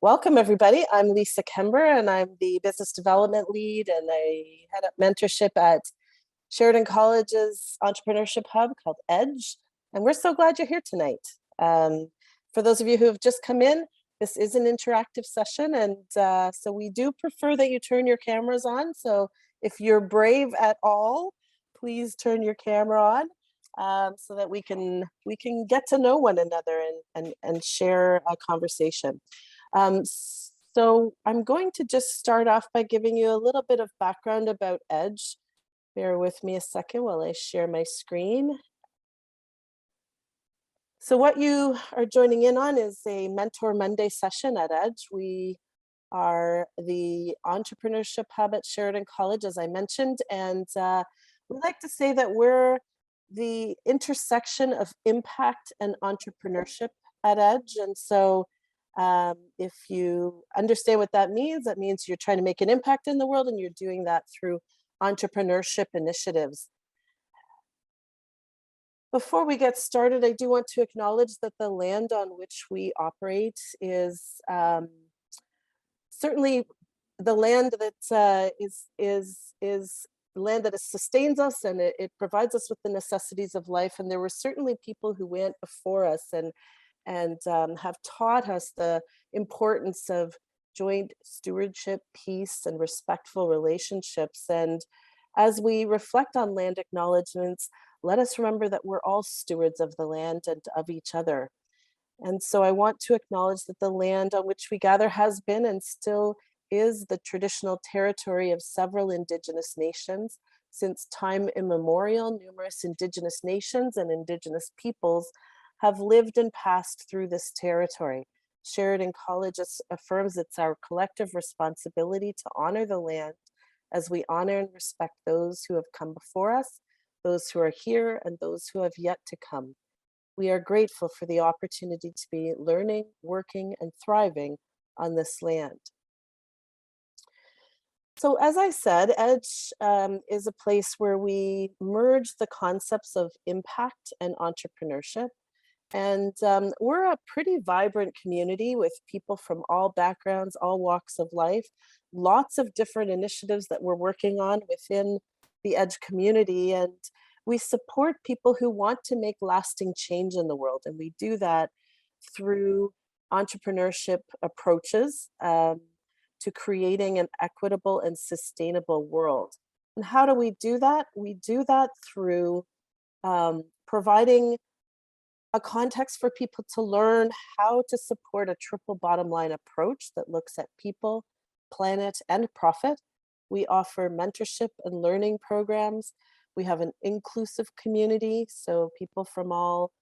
Welcome, everybody. I'm Lisa Kember, and I'm the business development lead, and I head up mentorship at Sheridan College's entrepreneurship hub called EDGE. And we're so glad you're here tonight. For those of you who have just come in, this is an interactive session, and so we do prefer that you turn your cameras on. So if you're brave at all, please turn your camera on so that we can get to know one another and share a conversation. So I'm going to just start off by giving you a little bit of background about EDGE. Bear with me a second while I share my screen. So what you are joining in on is a Mentor Monday session at EDGE. We are the entrepreneurship hub at Sheridan College, as I mentioned, and we like to say that we're the intersection of impact and entrepreneurship at EDGE. And so if you understand what that means you're trying to make an impact in the world, and you're doing that through entrepreneurship initiatives. Before we get started, I do want to acknowledge that the land on which we operate is certainly the land that is land that sustains us, and it provides us with the necessities of life. And there were certainly people who went before us and have taught us the importance of joint stewardship, peace, and respectful relationships. And as we reflect on land acknowledgements, let us remember that we're all stewards of the land and of each other. And so I want to acknowledge that the land on which we gather has been and still is the traditional territory of several Indigenous nations. Since time immemorial, numerous Indigenous nations and Indigenous peoples have lived and passed through this territory. Sheridan College affirms it's our collective responsibility to honor the land as we honor and respect those who have come before us, those who are here, and those who have yet to come. We are grateful for the opportunity to be learning, working, and thriving on this land. So as I said, EDGE is a place where we merge the concepts of impact and entrepreneurship. And we're a pretty vibrant community with people from all backgrounds, all walks of life, lots of different initiatives that we're working on within the EDGE community. And we support people who want to make lasting change in the world. And we do that through entrepreneurship approaches to creating an equitable and sustainable world. And how do we do that? We do that through providing a context for people to learn how to support a triple bottom line approach that looks at people, planet, and profit. We offer mentorship and learning programs. We have an inclusive community, so people from all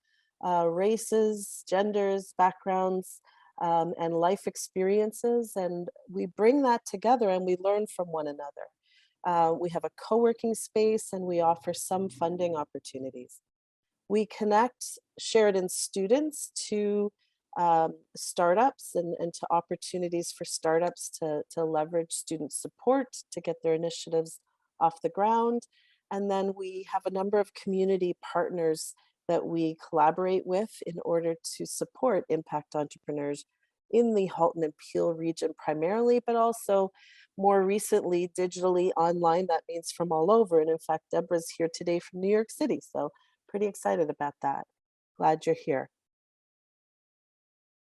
races, genders, backgrounds, and life experiences. And we bring that together and we learn from one another. We have a co-working space, and we offer some funding opportunities. We connect Sheridan students to startups and to opportunities for startups to leverage student support to get their initiatives off the ground. And then we have a number of community partners that we collaborate with in order to support impact entrepreneurs in the Halton and Peel region primarily, but also more recently digitally online. That means from all over. And in fact, Deborah's here today from New York City. So pretty excited about that. Glad you're here.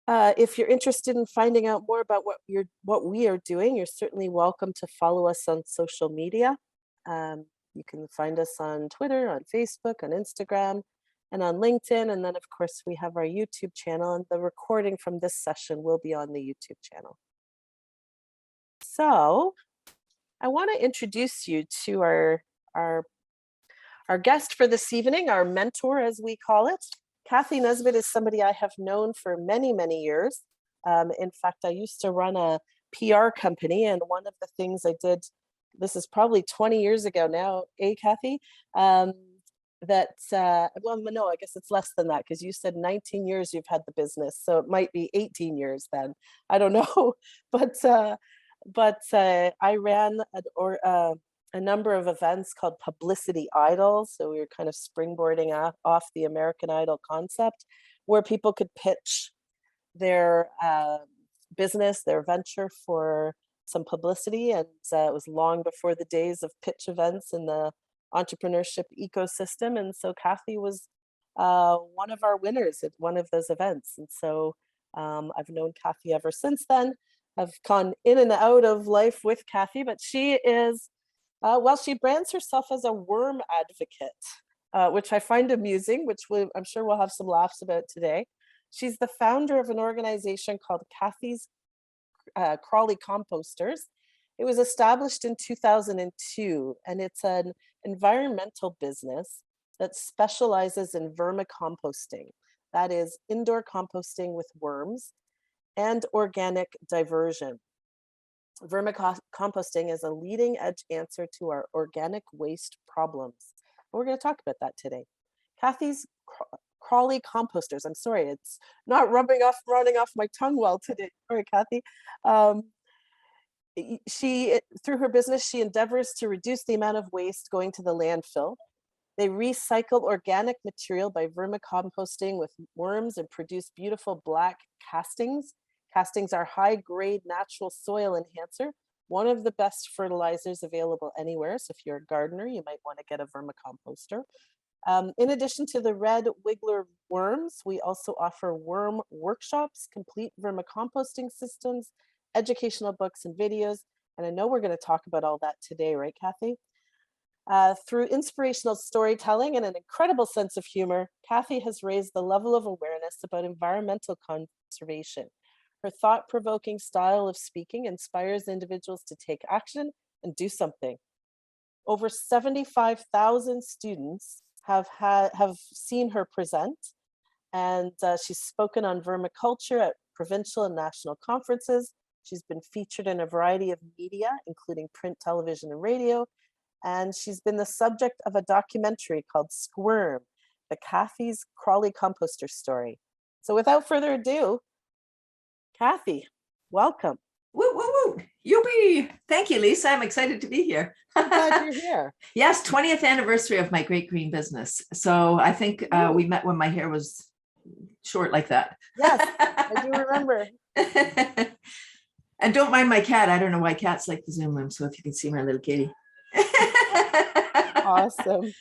If you're interested in finding out more about what we are doing, you're certainly welcome to follow us on social media. You can find us on Twitter, on Facebook, on Instagram, and on LinkedIn. And then, of course, we have our YouTube channel, and the recording from this session will be on the YouTube channel. So I want to introduce you to our guest for this evening, our mentor, as we call it. Cathy Nesbitt is somebody I have known for many, many years. In fact, I used to run a PR company, and one of the things I did, this is probably 20 years ago now, Cathy? Well, no, I guess it's less than that, because you said 19 years you've had the business, so it might be 18 years then. I don't know, but I ran a number of events called Publicity Idol. So we were kind of springboarding off the American Idol concept, where people could pitch their business, their venture for some publicity. And it was long before the days of pitch events in the entrepreneurship ecosystem. And so Cathy was one of our winners at one of those events. And so I've known Cathy ever since then. I've gone in and out of life with Cathy, but she is, well, she brands herself as a worm advocate, which I find amusing, which I'm sure we'll have some laughs about today. She's the founder of an organization called Cathy's Crawley Composters. It was established in 2002, and it's an environmental business that specializes in vermicomposting. That is indoor composting with worms and organic diversion. Vermicomposting is a leading edge answer to our organic waste problems. And we're going to talk about that today. Cathy's Crawley Composters. I'm sorry, it's not running off my tongue well today. Sorry, Cathy. Through her business, she endeavors to reduce the amount of waste going to the landfill. They recycle organic material by vermicomposting with worms and produce beautiful black castings. Castings are high-grade natural soil enhancer, one of the best fertilizers available anywhere. So if you're a gardener, you might want to get a vermicomposter. In addition to the red wiggler worms, we also offer worm workshops, complete vermicomposting systems, educational books and videos. And I know we're going to talk about all that today, right, Cathy? Through inspirational storytelling and an incredible sense of humor, Cathy has raised the level of awareness about environmental conservation. Her thought-provoking style of speaking inspires individuals to take action and do something. Over 75,000 students have seen her present, and she's spoken on vermiculture at provincial and national conferences. She's been featured in a variety of media, including print, television, and radio, and she's been the subject of a documentary called Squirm, the Cathy's Crawley Composter story. So without further ado, Cathy, welcome. Woo, woo, woo. Youpee. Thank you, Lisa. I'm excited to be here. I'm glad you're here. Yes, 20th anniversary of my Great Green Business. So I think we met when my hair was short like that. Yes, I do remember. And don't mind my cat. I don't know why cats like the Zoom room. So if you can see my little kitty. Awesome.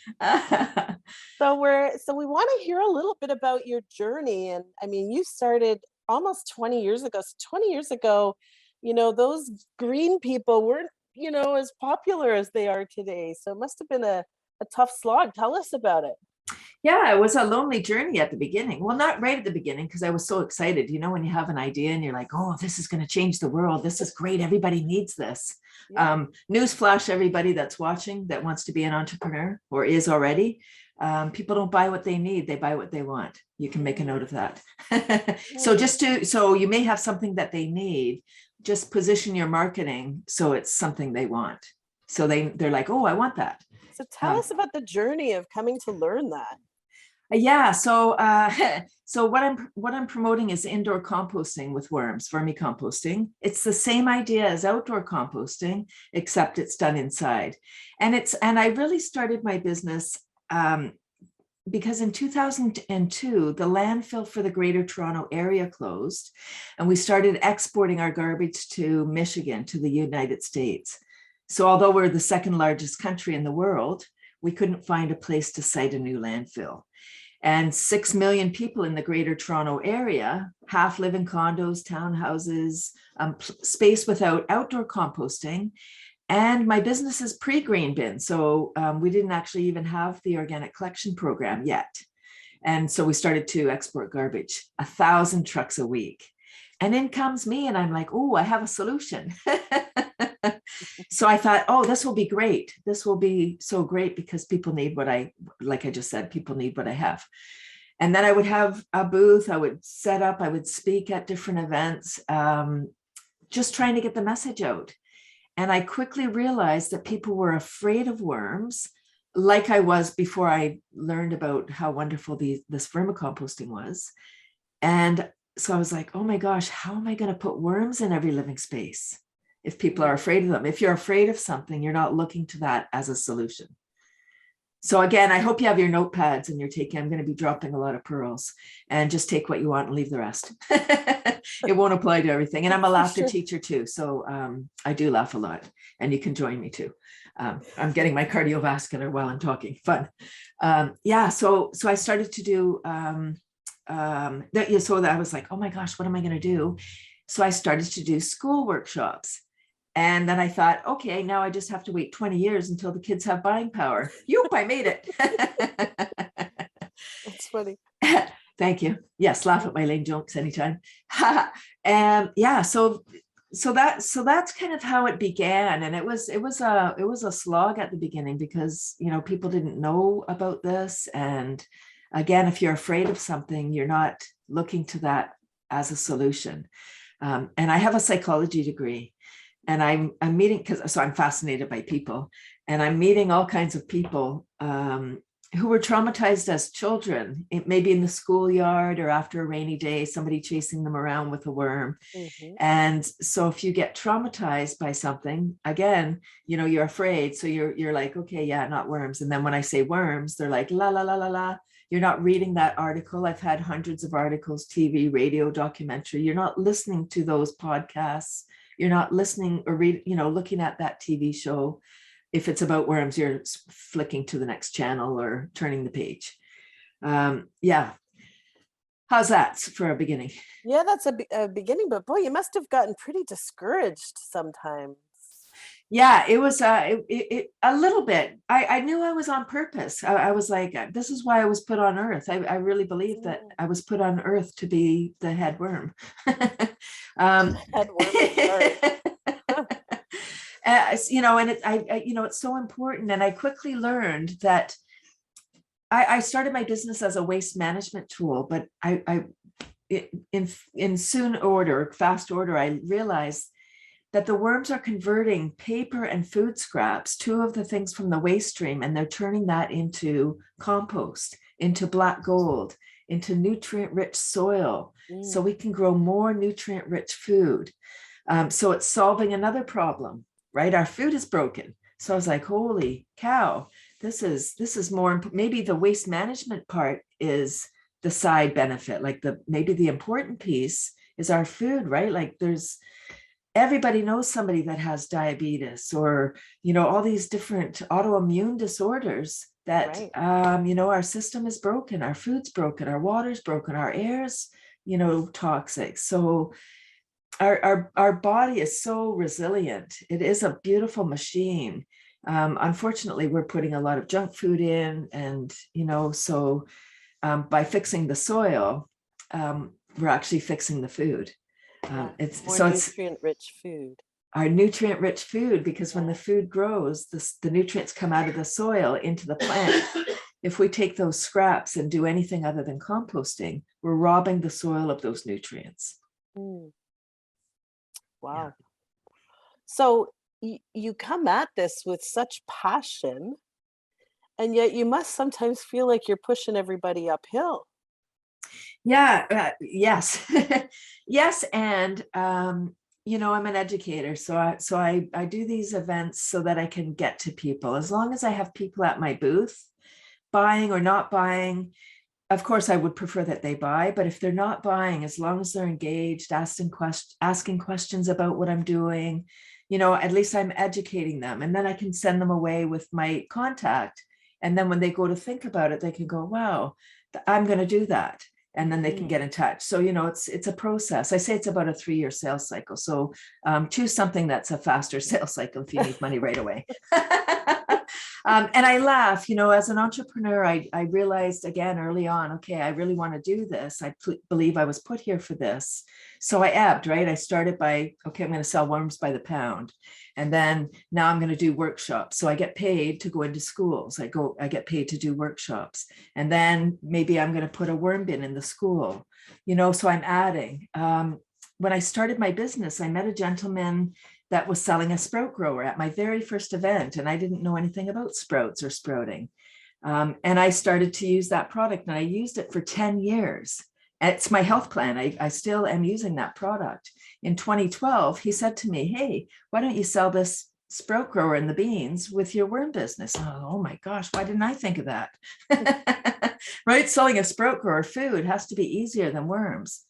So we want to hear a little bit about your journey. And I mean, you started almost 20 years ago. So 20 years ago, you know, those green people weren't, you know, as popular as they are today. So it must have been a tough slog. Tell us about it. Yeah, it was a lonely journey at the beginning. Well, not right at the beginning, because I was so excited. You know, when you have an idea and you're like, oh, this is going to change the world. This is great. Everybody needs this. Yeah. Newsflash, everybody that's watching that wants to be an entrepreneur or is already. People don't buy what they need. They buy what they want. You can make a note of that. So you may have something that they need. Just position your marketing so it's something they want. So they're like, oh, I want that. So tell us about the journey of coming to learn that. Yeah. So what I'm promoting is indoor composting with worms, vermicomposting. It's the same idea as outdoor composting, except it's done inside. And I really started my business because in 2002, the landfill for the Greater Toronto Area closed, and we started exporting our garbage to Michigan, to the United States. So although we're the second largest country in the world, we couldn't find a place to site a new landfill. And 6 million people in the Greater Toronto Area, half live in condos, townhouses, space without outdoor composting. And my business is pre-green bin. So we didn't actually even have the organic collection program yet. And so we started to export garbage, 1,000 trucks a week. And in comes me and I'm like, oh, I have a solution. So I thought, oh, this will be great. This will be so great because people need like I just said, people need what I have. And then I would have a booth, I would set up, I would speak at different events, just trying to get the message out. And I quickly realized that people were afraid of worms, like I was before I learned about how wonderful this vermicomposting was. And so I was like, oh my gosh, how am I going to put worms in every living space if people are afraid of them? If you're afraid of something, you're not looking to that as a solution. So again, I hope you have your notepads and you're taking, I'm going to be dropping a lot of pearls, and just take what you want and leave the rest. It won't apply to everything. And I'm a laughter teacher too. So I do laugh a lot, and you can join me too. I'm getting my cardiovascular while I'm talking. Fun. Yeah. So I started to do that. So that I was like, oh my gosh, what am I going to do? So I started to do school workshops. And then I thought, okay, now I just have to wait 20 years until the kids have buying power. Yoop, I made it. That's funny. Thank you. Yes, laugh at my lame jokes anytime. And yeah, so that's kind of how it began. And it was a slog at the beginning, because people didn't know about this. And again, if you're afraid of something, you're not looking to that as a solution. And I have a psychology degree. And I'm meeting, because I'm fascinated by people, and I'm meeting all kinds of people who were traumatized as children, maybe in the schoolyard or after a rainy day, somebody chasing them around with a worm. Mm-hmm. And so if you get traumatized by something, again, you're afraid. So you're like, okay, yeah, not worms. And then when I say worms, they're like, la, la, la, la, la. You're not reading that article. I've had hundreds of articles, TV, radio, documentary. You're not listening to those podcasts. You're not listening or looking at that TV show. If it's about worms, you're flicking to the next channel or turning the page. Yeah. How's that for a beginning? Yeah, that's a beginning, but boy, you must have gotten pretty discouraged sometimes. Yeah, it was a little bit. I knew I was on purpose. I was like, this is why I was put on earth. I really believe that I was put on earth to be the head worm. Head worm. And it's so important. And I quickly learned that I started my business as a waste management tool, but in fast order, I realized that the worms are converting paper and food scraps, two of the things from the waste stream, and they're turning that into compost, into black gold, into nutrient-rich soil, so we can grow more nutrient-rich food. So it's solving another problem, right? Our food is broken. So I was like, holy cow, this is more, maybe the waste management part is the side benefit. Like maybe the important piece is our food, right? Like everybody knows somebody that has diabetes or, all these different autoimmune disorders that, right. Our system is broken, our food's broken, our water's broken, our air's, toxic. So our body is so resilient. It is a beautiful machine. Unfortunately, we're putting a lot of junk food in, and, so by fixing the soil, we're actually fixing the food. It's nutrient-rich food. Our nutrient-rich food, because when the food grows, the nutrients come out of the soil into the plant. If we take those scraps and do anything other than composting, we're robbing the soil of those nutrients. Wow. Yeah. So you come at this with such passion, and yet you must sometimes feel like you're pushing everybody uphill. Yeah. Yes. Yes. And, I'm an educator. So I do these events so that I can get to people. As long as I have people at my booth buying or not buying, of course, I would prefer that they buy, but if they're not buying, as long as they're engaged, asking questions about what I'm doing, at least I'm educating them. And then I can send them away with my contact. And then when they go to think about it, they can go, wow, I'm going to do that. And then they can get in touch. So, it's a process. I say it's about a 3-year sales cycle. So choose something that's a faster sales cycle if you need money right away. And I laugh, as an entrepreneur, I realized again early on, okay, I really want to do this. I believe I was put here for this. So I ebbed, right? I started by, okay, I'm going to sell worms by the pound. And then now I'm going to do workshops. So I get paid to go into schools. I get paid to do workshops. And then maybe I'm going to put a worm bin in the school, so I'm adding. When I started my business, I met a gentleman that was selling a sprout grower at my very first event. And I didn't know anything about sprouts or sprouting. And I started to use that product, and I used it for 10 years. It's my health plan. I still am using that product. In 2012, he said to me, hey, why don't you sell this sprout grower and the beans with your worm business. Oh my gosh, why didn't I think of that? Right? Selling a sprout grower food has to be easier than worms.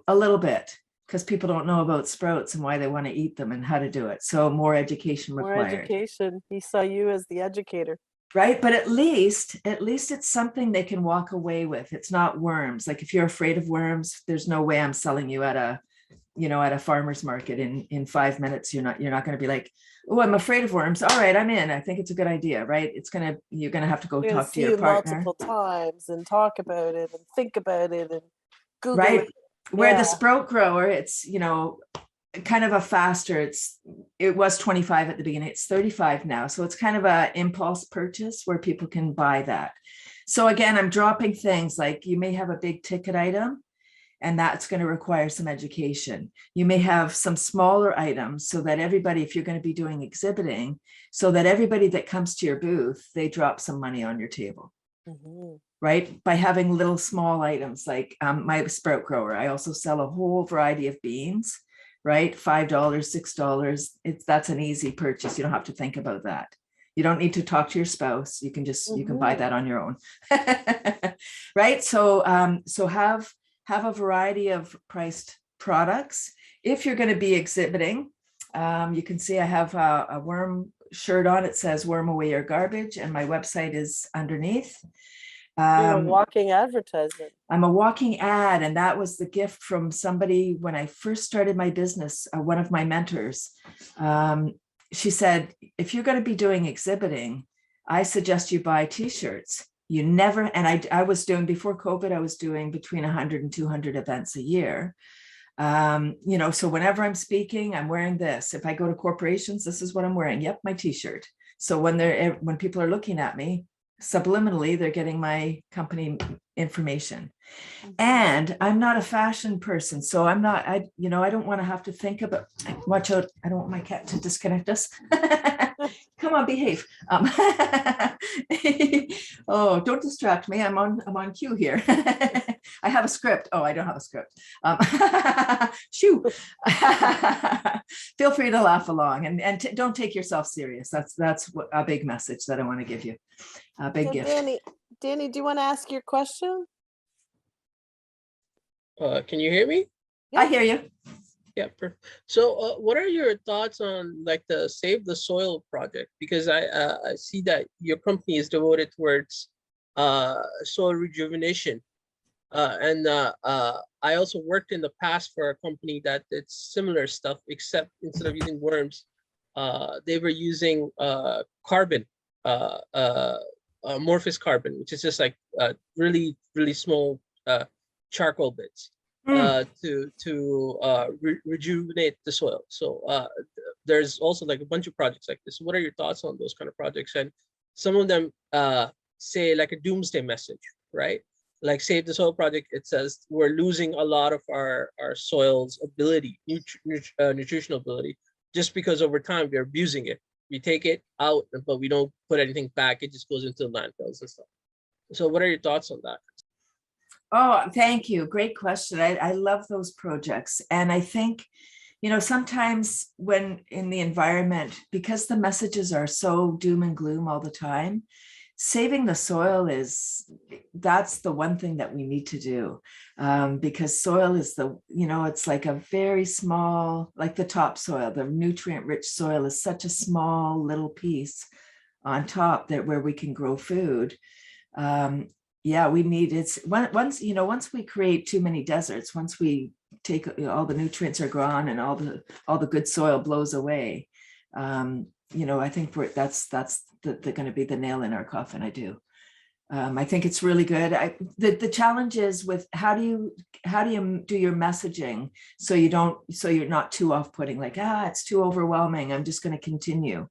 A little bit, because people don't know about sprouts and why they want to eat them and how to do it. So more education More required. education. He saw you as the educator. Right. But at least it's something they can walk away with. It's not worms. Like if you're afraid of worms, there's no way I'm selling you at a farmer's market in 5 minutes. You're not going to be like, oh, I'm afraid of worms. All right, I'm in. I think it's a good idea, right? You're going to have to go talk to your partner. Multiple times and talk about it and think about it and Google right. it. Where the sprout grower, it's, kind of a faster, it was 25 at the beginning, it's 35 now. So it's kind of a impulse purchase where people can buy that. So again, I'm dropping things like you may have a big ticket item and that's going to require some education. You may have some smaller items so that everybody, if you're going to be doing exhibiting, so that everybody that comes to your booth, they drop some money on your table. Mm-hmm. Right? By having little small items like my sprout grower. I also sell a whole variety of beans, right? $5, $6. That's an easy purchase. You don't have to think about that. You don't need to talk to your spouse. You can just, you can buy that on your own. Right? So have a variety of priced products. If you're going to be exhibiting, you can see I have a worm shirt on. It says "Worm Away Your Garbage," and my website is underneath. You're a walking advertisement. I'm a walking ad. And that was the gift from somebody when I first started my business, one of my mentors. She said, if you're going to be doing exhibiting, I suggest you buy t-shirts. You never, and I was doing, before COVID, I was doing between 100 and 200 events a year. So whenever I'm speaking, I'm wearing this. If I go to corporations, this is what I'm wearing. Yep, my t-shirt. So when people are looking at me, subliminally, they're getting my company information. And I'm not a fashion person. So I don't want to have to think about, watch out. I don't want my cat to disconnect us. Come on, behave. Oh, don't distract me. I'm on cue here. I have a script. Oh, I don't have a script. Shoo. Feel free to laugh along and don't take yourself serious. That's a big message that I want to give you. A big gift. Danny, do you want to ask your question? Can you hear me? Yeah. I hear you. Yeah. So what are your thoughts on like the Save the Soil project? Because I see that your company is devoted towards soil rejuvenation. I also worked in the past for a company that did similar stuff, except instead of using worms, they were using carbon, amorphous carbon, which is just like really, really small charcoal bits to rejuvenate the soil. So there's also like a bunch of projects like this. What are your thoughts on those kind of projects? And some of them say like a doomsday message, right? Like Save the Soil project, it says we're losing a lot of our soil's ability, nutritional ability, just because over time we're abusing it. We take it out, but we don't put anything back. It just goes into landfills and stuff. So what are your thoughts on that? Oh, thank you. Great question. I love those projects. And I think, sometimes when in the environment, because the messages are so doom and gloom all the time, saving the soil that's the one thing that we need to do, because soil is it's like a very small, like the topsoil, the nutrient rich soil is such a small little piece on top where we can grow food. We need once we create too many deserts, once we take all the nutrients are gone and all the good soil blows away, I think that's going to be the nail in our coffin. I do. I think it's really good. The challenge is with how do you do your messaging so you're not too off-putting, like, it's too overwhelming, I'm just going to continue,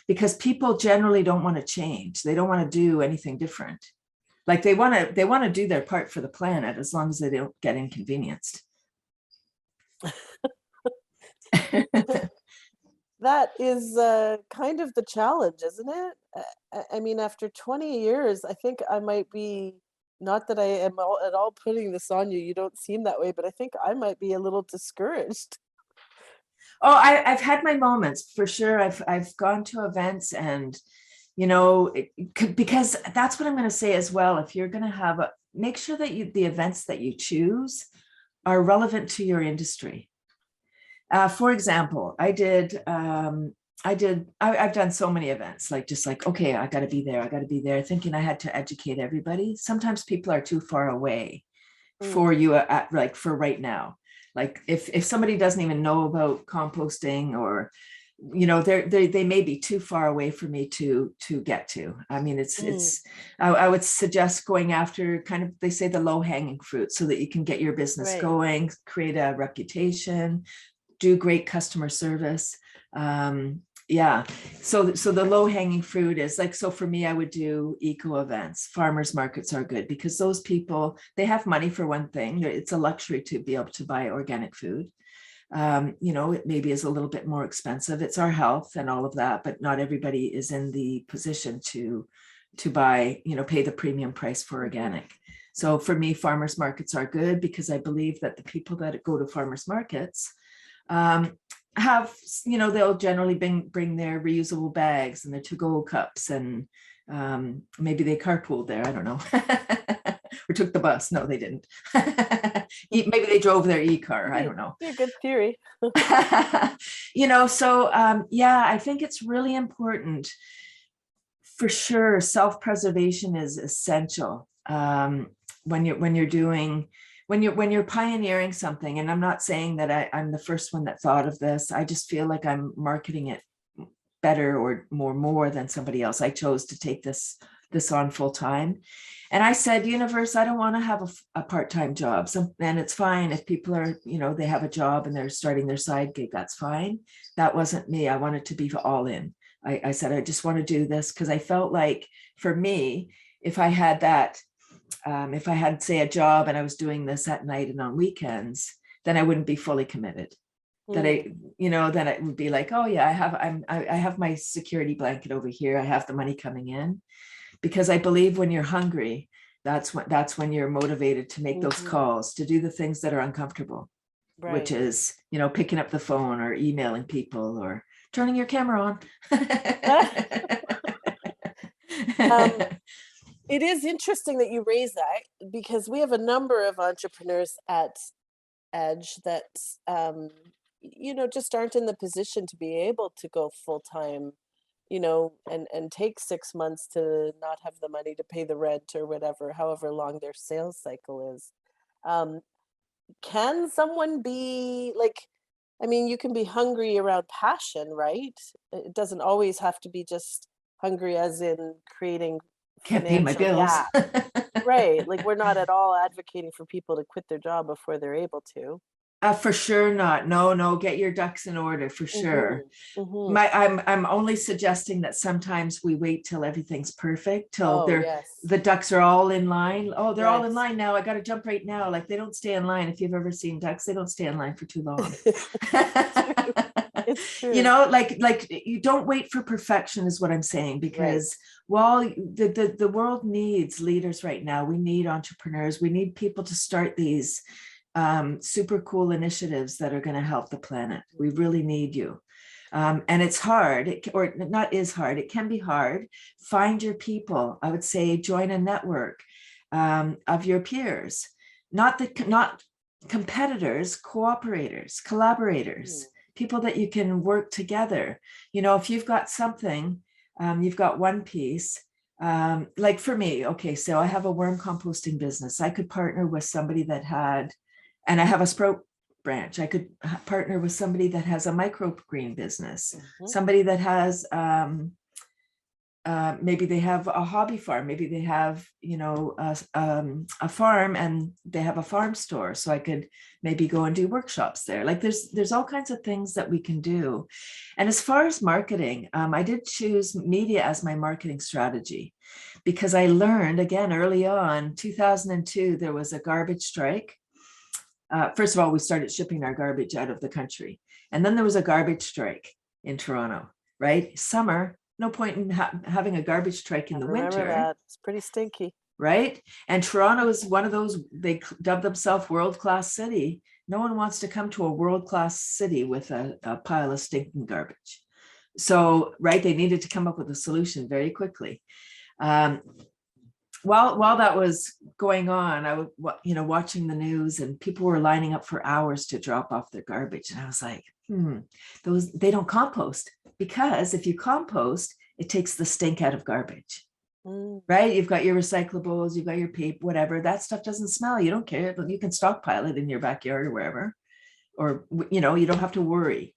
because people generally don't want to change. They don't want to do anything different. Like they want to do their part for the planet as long as they don't get inconvenienced. That is kind of the challenge, isn't it? I mean, after 20 years, I think I might be, not that I am at all putting this on you, you don't seem that way, but I think I might be a little discouraged. Oh, I've had my moments for sure. I've gone to events and, you know, because that's what I'm going to say as well. If you're going to have make sure that the events that you choose are relevant to your industry. For example, I've done so many events, like just like, okay, I got to be there. I got to be there, thinking I had to educate everybody. Sometimes people are too far away for you like for right now. Like if somebody doesn't even know about composting, or you know, they may be too far away for me to get to. I mean, I would suggest going after kind of, they say, the low hanging fruit, so that you can get your business Right. going, create a reputation, do great customer service. Yeah, so the low hanging fruit is like, so for me, I would do eco events. Farmers markets are good because those people, they have money for one thing. It's a luxury to be able to buy organic food. You know, it maybe is a little bit more expensive. It's our health and all of that, but not everybody is in the position to buy, you know, pay the premium price for organic. So for me, farmers markets are good because I believe that the people that go to farmers markets have, you know, they'll generally bring their reusable bags and their to-go cups, and maybe they carpooled there, I don't know. Or took the bus. No, they didn't. Maybe they drove their e-car, I don't know. Yeah, good theory. You know, so yeah, I think it's really important. For sure, self-preservation is essential when you're pioneering something. And I'm not saying that I'm the first one that thought of this. I just feel like I'm marketing it better or more than somebody else. I chose to take this on full time. And I said, universe, I don't want to have a part-time job. And it's fine if people are, you know, they have a job and they're starting their side gig, that's fine. That wasn't me. I wanted to be all in. I said, I just want to do this because I felt like, for me, if I had that, if I had, say, a job and I was doing this at night and on weekends, then I wouldn't be fully committed. That then it would be like, oh yeah, I have my security blanket over here. I have the money coming in, because I believe when you're hungry, that's when you're motivated to make those calls, to do the things that are uncomfortable, Right. which is, you know, picking up the phone or emailing people or turning your camera on. It is interesting that you raise that, because we have a number of entrepreneurs at Edge that, you know, just aren't in the position to be able to go full time, you know, and take 6 months to not have the money to pay the rent or whatever, however long their sales cycle is. Um, can someone be like, I mean, you can be hungry around passion, right? It doesn't always have to be just hungry as in creating Can't pay my financial bills. right. Like, we're not at all advocating for people to quit their job before they're able to. For sure not. No, get your ducks in order for sure. I'm only suggesting that sometimes we wait till everything's perfect, till the ducks are all in line. Oh, they're all in line now. I got to jump right now. Like, they don't stay in line. If you've ever seen ducks, they don't stay in line for too long. It's true. You know, like you don't wait for perfection is what I'm saying, because while the world needs leaders right now, we need entrepreneurs, we need people to start these super cool initiatives that are going to help the planet. We really need you. And it's hard, or not is hard, it can be hard. Find your people. I would say join a network of your peers, not competitors, cooperators, collaborators, people that you can work together. You know, if you've got something, you've got one piece, like for me, okay, so I have a worm composting business. I could partner with somebody that had, and I have a sprout branch. I could partner with somebody that has a microgreen business, somebody that has, maybe they have a hobby farm, maybe they have, you know, a farm and they have a farm store. So I could maybe go and do workshops there. Like there's all kinds of things that we can do. And as far as marketing, I did choose media as my marketing strategy, because I learned, again, early on, 2002, there was a garbage strike. First of all, we started shipping our garbage out of the country. And then there was a garbage strike in Toronto, right? Summer, no point in having a garbage strike in the winter. Remember that. It's pretty stinky. right? And Toronto is one of those, they dub themselves world-class city. No one wants to come to a world-class city with a pile of stinking garbage. So, right, they needed to come up with a solution very quickly. While that was going on, I was, watching the news, and people were lining up for hours to drop off their garbage. And I was like, they don't compost, because if you compost, it takes the stink out of garbage. Right? You've got your recyclables, you've got your paper, whatever. That stuff doesn't smell. You don't care. You can stockpile it in your backyard or wherever, or, you don't have to worry.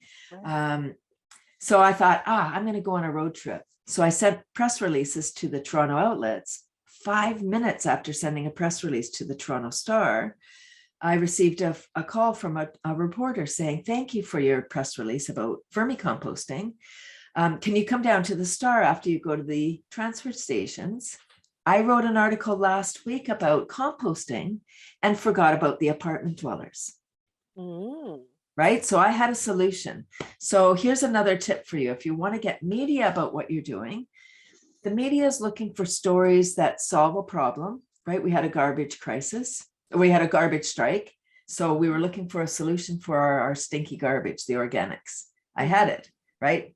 So I thought, I'm going to go on a road trip. So I sent press releases to the Toronto outlets. 5 minutes after sending a press release to the Toronto Star, I received a call from a reporter saying, thank you for your press release about vermicomposting. Can you come down to the Star after you go to the transfer stations? I wrote an article last week about composting and forgot about the apartment dwellers. Right? So I had a solution. So here's another tip for you. If you want to get media about what you're doing, the media is looking for stories that solve a problem, right? We had a garbage crisis. We had a garbage strike. So we were looking for a solution for our stinky garbage, the organics. I had it, right?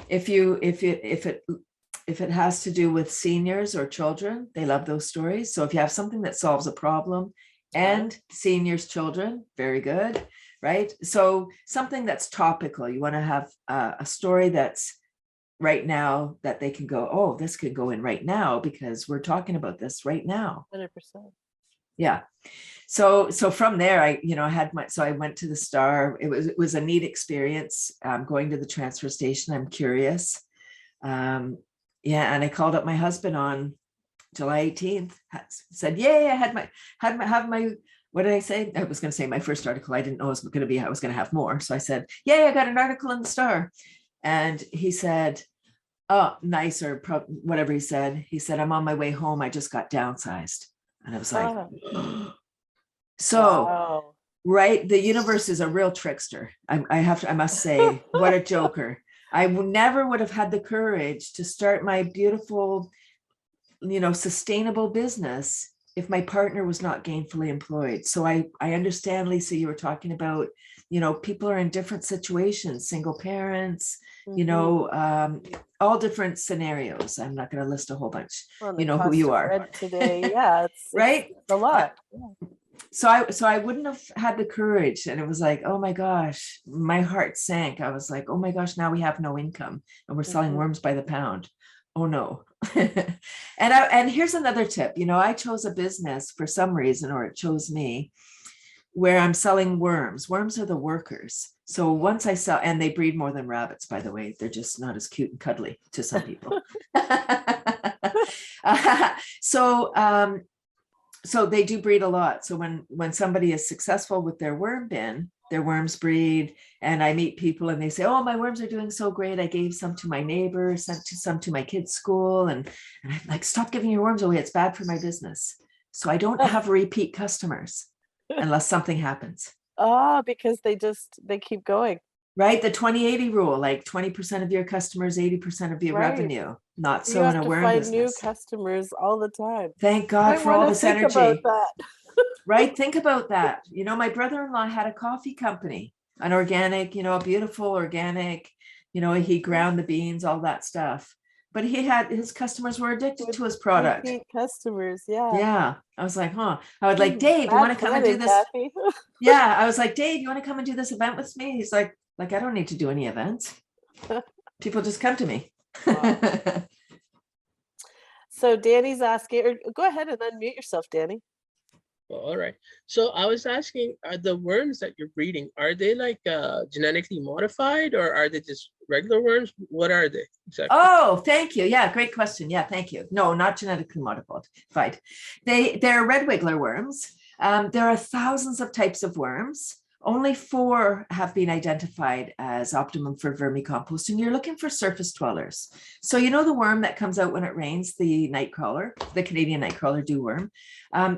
If it has to do with seniors or children, they love those stories. So if you have something that solves a problem and seniors, children, very good, right? So something that's topical, you want to have a story that's right now that they can go, oh, this could go in right now because we're talking about this right now. 100%. Yeah. So from there, I went to the Star. It was a neat experience, going to the transfer station. I'm curious. And I called up my husband on July 18th, said, yay, I had my, what did I say? I was going to say my first article. I didn't know it was going to have more. So I said, yay, I got an article in the Star. And he said, oh, nice, or whatever he said. He said, I'm on my way home. I just got downsized. And I was like, so, right. The universe is a real trickster. I must say, what a joker. I never would have had the courage to start my beautiful, sustainable business if my partner was not gainfully employed. So I understand, Lisa, you were talking about, people are in different situations, single parents, all different scenarios. I'm not going to list a whole bunch, who you are today. Yeah. It's right. It's a lot. So I wouldn't have had the courage. And it was like, oh my gosh, my heart sank. I was like, oh my gosh, now we have no income and we're selling worms by the pound. Oh no. And here's another tip. I chose a business for some reason, or it chose me, where I'm selling worms. Worms are the workers. So once I sell, and they breed more than rabbits, by the way, they're just not as cute and cuddly to some people. So they do breed a lot. So when somebody is successful with their worm bin, their worms breed, and I meet people and they say, oh, my worms are doing so great. I gave some to my neighbor, sent some to my kids' school. And I'm like, stop giving your worms away. It's bad for my business. So I don't have repeat customers unless something happens. Because they keep going. Right. The 20-80 rule, like 20% of your customers, 80% of your revenue. Not so in a worm business. New customers all the time. Thank God for all this energy. About that. Right. Think about that. My brother-in-law had a coffee company, an organic, a beautiful organic, he ground the beans, all that stuff. But his customers were addicted to his product. Customers. Yeah. Yeah. I was like, I would like, Dave, you want to come and do this? Cathy. Yeah. I was like, Dave, you want to come and do this event with me? He's like, I don't need to do any events. People just come to me. Wow. So Danny's asking, or go ahead and unmute yourself, Danny. All right. So I was asking, are the worms that you're breeding, are they like genetically modified, or are they just regular worms? What are they exactly? Oh, thank you. Yeah, great question. Yeah, thank you. No, not genetically modified. They're red wiggler worms. There are thousands of types of worms. Only 4 have been identified as optimum for vermicomposting. You're looking for surface dwellers. So the worm that comes out when it rains, the nightcrawler, the Canadian nightcrawler dew worm,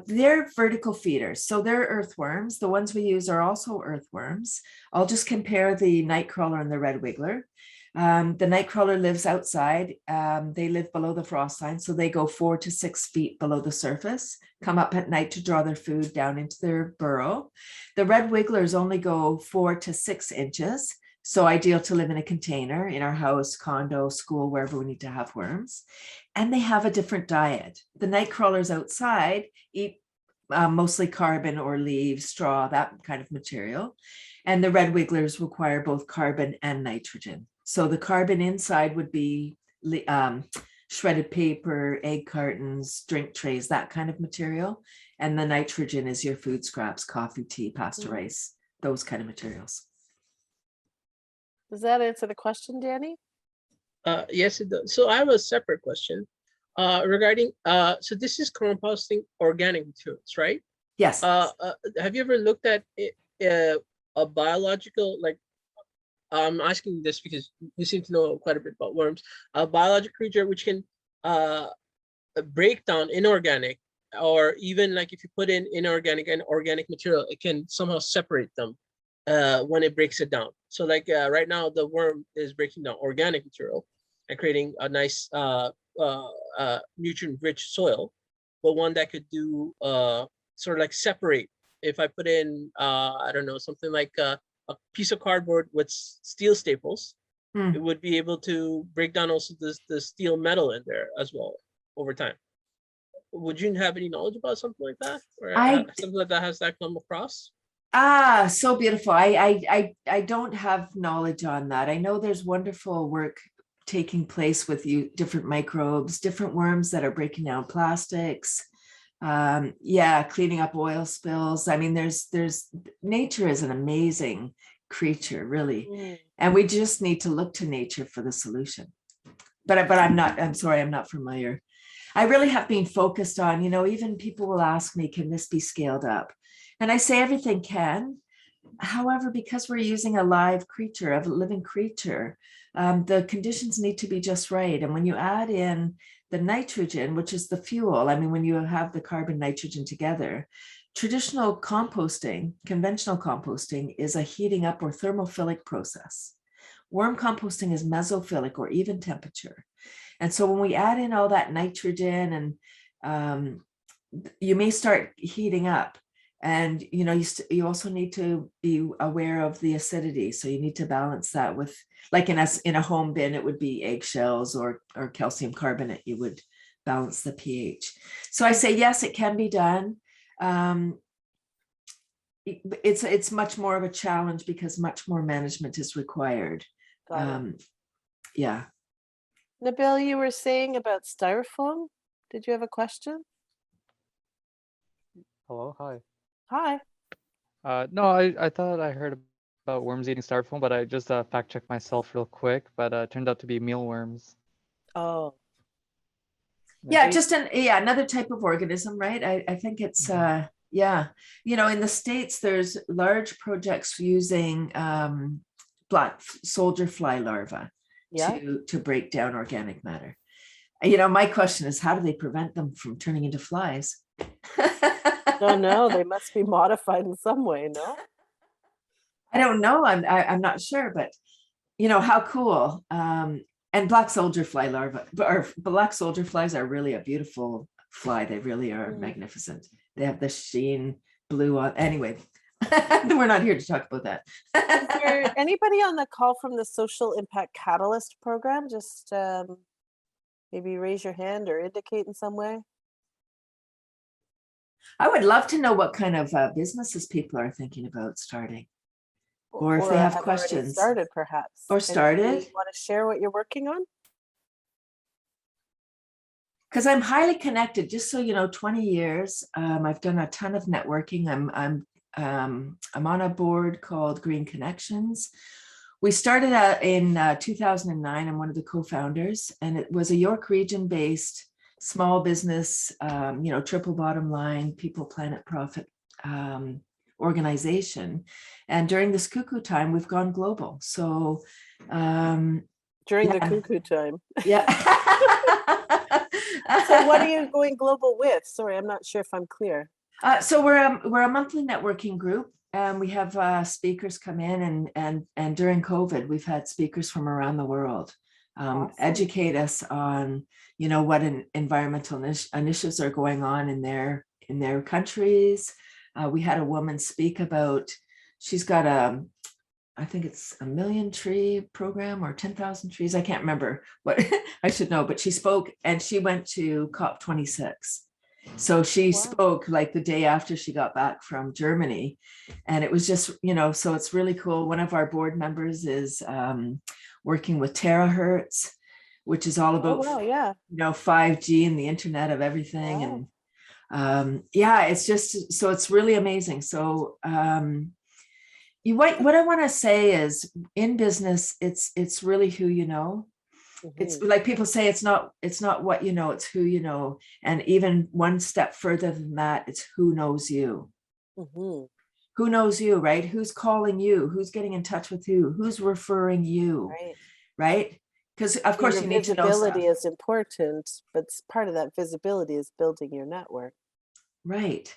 they're vertical feeders. So they're earthworms. The ones we use are also earthworms. I'll just compare the nightcrawler and the red wiggler. The nightcrawler lives outside. They live below the frost line, so they go 4 to 6 feet below the surface, come up at night to draw their food down into their burrow. The red wigglers only go 4 to 6 inches, so ideal to live in a container in our house, condo, school, wherever we need to have worms. And they have a different diet. The nightcrawlers outside eat mostly carbon or leaves, straw, that kind of material. And the red wigglers require both carbon and nitrogen. So the carbon inside would be shredded paper, egg cartons, drink trays, that kind of material. And the nitrogen is your food scraps, coffee, tea, pasta, rice, those kind of materials. Does that answer the question, Danny? Yes, it does. So I have a separate question regarding, so this is composting organic materials, right? Yes. Have you ever looked at a biological, like, I'm asking this because you seem to know quite a bit about worms, a biological creature which can break down inorganic, or even like if you put in inorganic and organic material, it can somehow separate them when it breaks it down. So like right now, the worm is breaking down organic material and creating a nice nutrient-rich soil, but one that could do sort of like separate. If I put in, I don't know, something like a piece of cardboard with steel staples, it would be able to break down also the steel metal in there as well over time. Would you have any knowledge about something like that, or something like that has that come across? So beautiful. I don't have knowledge on that. I know there's wonderful work taking place with different microbes, different worms that are breaking down plastics. Cleaning up oil spills. I mean, there's nature is an amazing creature, really. And we just need to look to nature for the solution. But I'm sorry, I'm not familiar. I really have been focused on, even people will ask me, can this be scaled up? And I say everything can. However, because we're using a live creature, a living creature, the conditions need to be just right. And when you add in the nitrogen, which is the fuel, I mean, when you have the carbon nitrogen together, traditional composting, conventional composting, is a heating up or thermophilic process. Worm composting is mesophilic or even temperature. And so when we add in all that nitrogen, and you may start heating up. And you also need to be aware of the acidity. So you need to balance that with, like in a home bin, it would be eggshells or calcium carbonate. You would balance the pH. So I say yes, it can be done. It's much more of a challenge because much more management is required. Yeah. Nabil, you were saying about styrofoam. Did you have a question? Hello, hi. Hi. No, I thought I heard about worms eating styrofoam, but I just fact checked myself real quick, but it turned out to be mealworms. Oh. Yeah, just another type of organism, right? I think it's in the States, there's large projects using black soldier fly larvae to break down organic matter. My question is, how do they prevent them from turning into flies? No, they must be modified in some way, no? I don't know. I'm not sure, but how cool. And black soldier fly larvae, or black soldier flies are really a beautiful fly. They really are magnificent. They have the sheen blue on. Anyway, we're not here to talk about that. Is there anybody on the call from the Social Impact Catalyst program? Just maybe raise your hand or indicate in some way. I would love to know what kind of businesses people are thinking about starting, or if they have questions. Started, perhaps. Or started. And you want to share what you're working on? Because I'm highly connected. Just so you know, 20 years. I've done a ton of networking. I'm on a board called Green Connections. We started out in 2009. I'm one of the co-founders, and it was a York region-based small business, triple bottom line, people, planet, profit organization. And during this cuckoo time, we've gone global. So during the cuckoo time. Yeah. So what are you going global with? Sorry, I'm not sure if I'm clear. So we're a monthly networking group. we have speakers come in, and during COVID, we've had speakers from around the world Awesome. educate us on, what environmental initiatives are going on in their countries. We had a woman speak about, she's got I think it's a 1,000,000 tree program or 10,000 trees. I can't remember what I should know, but she spoke and she went to COP26. So she Wow. spoke like the day after she got back from Germany. And it was just, so it's really cool. One of our board members is working with terahertz, which is all about, wow, yeah. 5G and the internet of everything. Wow. And it's just, so it's really amazing. So what I want to say is, in business, it's really who you know. It's like people say, it's not what you know, it's who you know. And even one step further than that, it's who knows you. Who knows you, right? Who's calling you? Who's getting in touch with you? Who's referring you? Right? Because of course you need to know visibility stuff. is important, but part of that visibility is building your network. Right.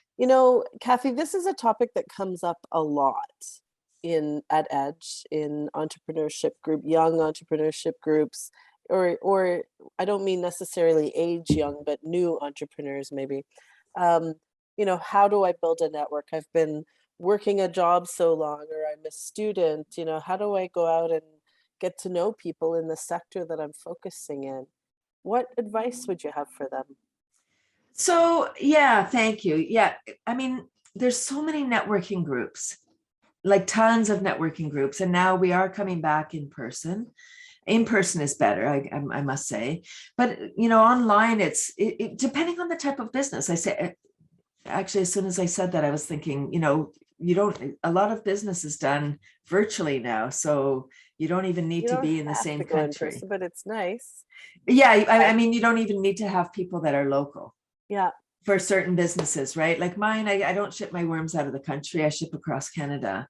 Cathy, this is a topic that comes up a lot at Edge, in entrepreneurship group, young entrepreneurship groups, or I don't mean necessarily age young, but new entrepreneurs maybe. How do I build a network? I've been working a job so long, or I'm a student. How do I go out and get to know people in the sector that I'm focusing in? What advice would you have for them? So, yeah, thank you. Yeah, I mean, there's so many networking groups, like tons of networking groups. And now we are coming back in person. In person is better, I must say. But, online, it's depending on the type of business. I say, actually, as soon as I said that, I was thinking, a lot of business is done virtually now. So you don't even need to be in the same country. Person, but it's nice. Yeah, I mean, you don't even need to have people that are local. Yeah. For certain businesses, right? Like mine, I don't ship my worms out of the country. I ship across Canada.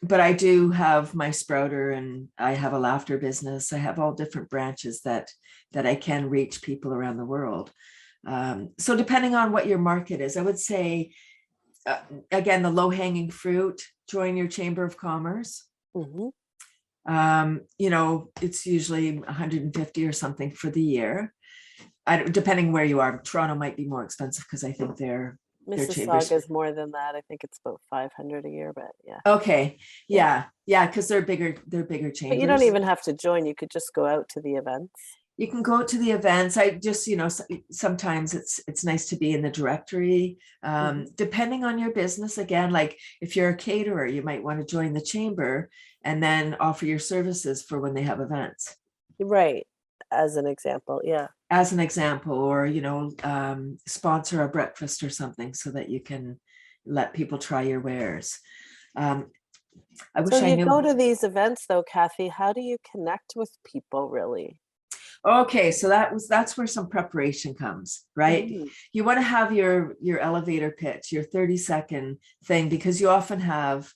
But I do have my sprouter, and I have a laughter business. I have all different branches that I can reach people around the world. So depending on what your market is, I would say, again, the low-hanging fruit, join your Chamber of Commerce. It's usually 150 or something for the year. Depending where you are. Toronto might be more expensive because I think their Mississauga is more than that. I think it's about 500 a year, but yeah. Okay. Yeah, because they're bigger chambers. But you don't even have to join. You could just go out to the events. You can go to the events. I just, sometimes it's nice to be in the directory. Depending on your business, again, like if you're a caterer, you might want to join the chamber and then offer your services for when they have events. Right. As an example, yeah. As an example, or, sponsor a breakfast or something so that you can let people try your wares. I wish I knew. Go to these events though, Cathy, how do you connect with people really? Okay, so that's where some preparation comes, right? You want to have your elevator pitch, your 30-second thing, because you often have,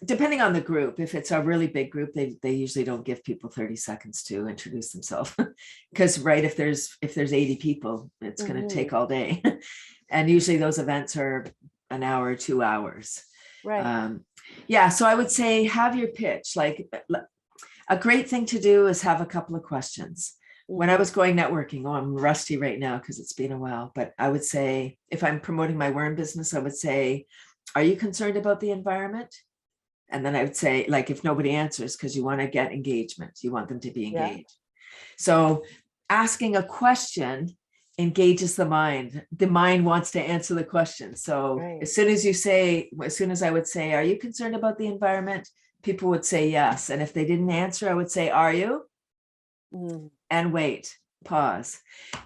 depending on the group, if it's a really big group, they usually don't give people 30 seconds to introduce themselves, because right, if there's 80 people, it's going to take all day. And usually those events are an hour, 2 hours. Right. So I would say have your pitch. Like a great thing to do is have a couple of questions. When I was going networking, I'm rusty right now because it's been a while, but I would say, if I'm promoting my worm business, I would say, are you concerned about the environment? And then I would say, like, if nobody answers, because you want to get engagement, you want them to be engaged. Yeah. So asking a question engages the mind. The mind wants to answer the question. So as soon as I would say, are you concerned about the environment? People would say yes. And if they didn't answer, I would say, are you? And wait, pause.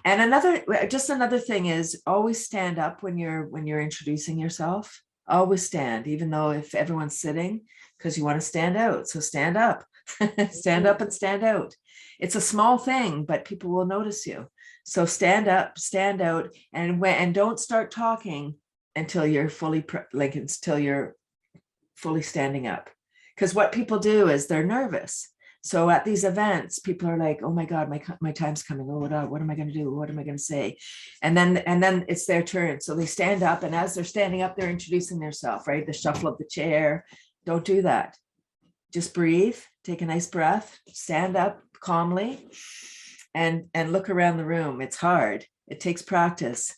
And another thing is always stand up when you're introducing yourself. Always stand, even though if everyone's sitting, because you want to stand out. So stand up, stand up and stand out. It's a small thing, but people will notice you. So stand up, stand out, and don't start talking until you're fully standing up. Because what people do is they're nervous. So at these events, people are like, oh my God, my time's coming. Oh, what am I going to do? What am I going to say? And then it's their turn. So they stand up, and as they're standing up, they're introducing themselves, right? The shuffle of the chair. Don't do that. Just breathe, take a nice breath, stand up calmly, and look around the room. It's hard. It takes practice.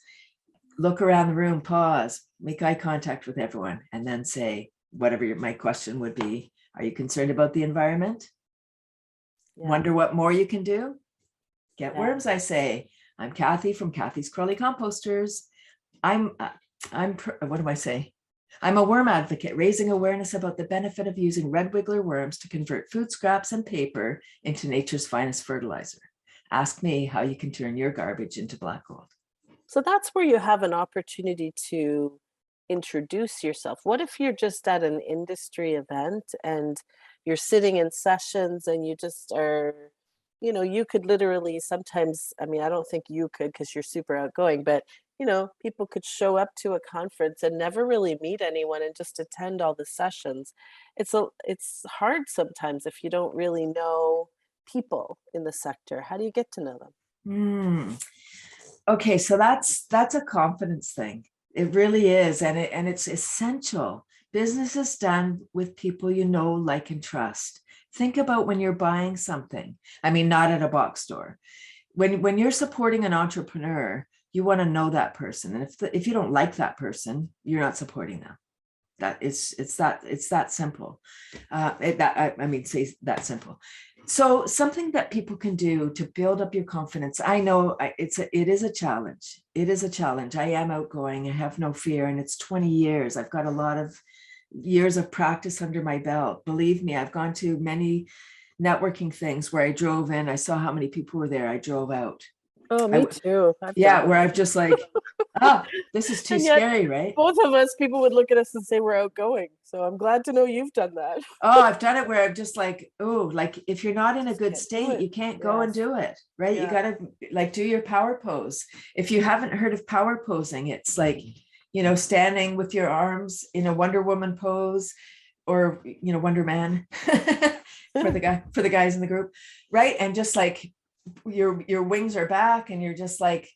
Look around the room, pause, make eye contact with everyone, and then say whatever my question would be. Are you concerned about the environment? Yeah. Wonder what more you can do? Get Yeah. worms, I say. I'm Cathy from Cathy's Crawly Composters. What do I say? I'm a worm advocate, raising awareness about the benefit of using red wiggler worms to convert food scraps and paper into nature's finest fertilizer. Ask me how you can turn your garbage into black gold. So that's where you have an opportunity to introduce yourself. What if you're just at an industry event and you're sitting in sessions and you just are, you could literally sometimes, I mean, I don't think you could because you're super outgoing, but people could show up to a conference and never really meet anyone and just attend all the sessions. It's hard sometimes if you don't really know people in the sector. How do you get to know them? Okay, so that's a confidence thing. It really is, and it's essential. Business is done with people you know, like, and trust. Think about when you're buying something. I mean, not at a box store. When you're supporting an entrepreneur, you want to know that person, and if you don't like that person, you're not supporting them. It's that simple. Say that simple. So something that people can do to build up your confidence. I know it is a challenge. It is a challenge. I am outgoing. I have no fear, and it's 20 years. I've got a lot of years of practice under my belt. Believe me, I've gone to many networking things where I drove in. I saw how many people were there. I drove out. Oh, me too. Where I've just like, this is too And yet, scary, right? both of us, people would look at us and say we're outgoing. So I'm glad to know you've done that. Oh, I've done it where I'm just like, oh, like if you're not in a good Can't do state, it. you can't go and Yes. do it, right? You Yeah. got to like do your power pose. If you haven't heard of power posing, it's like, standing with your arms in a Wonder Woman pose, or, Wonder Man for the guys in the group, right? And just like your wings are back and you're just like,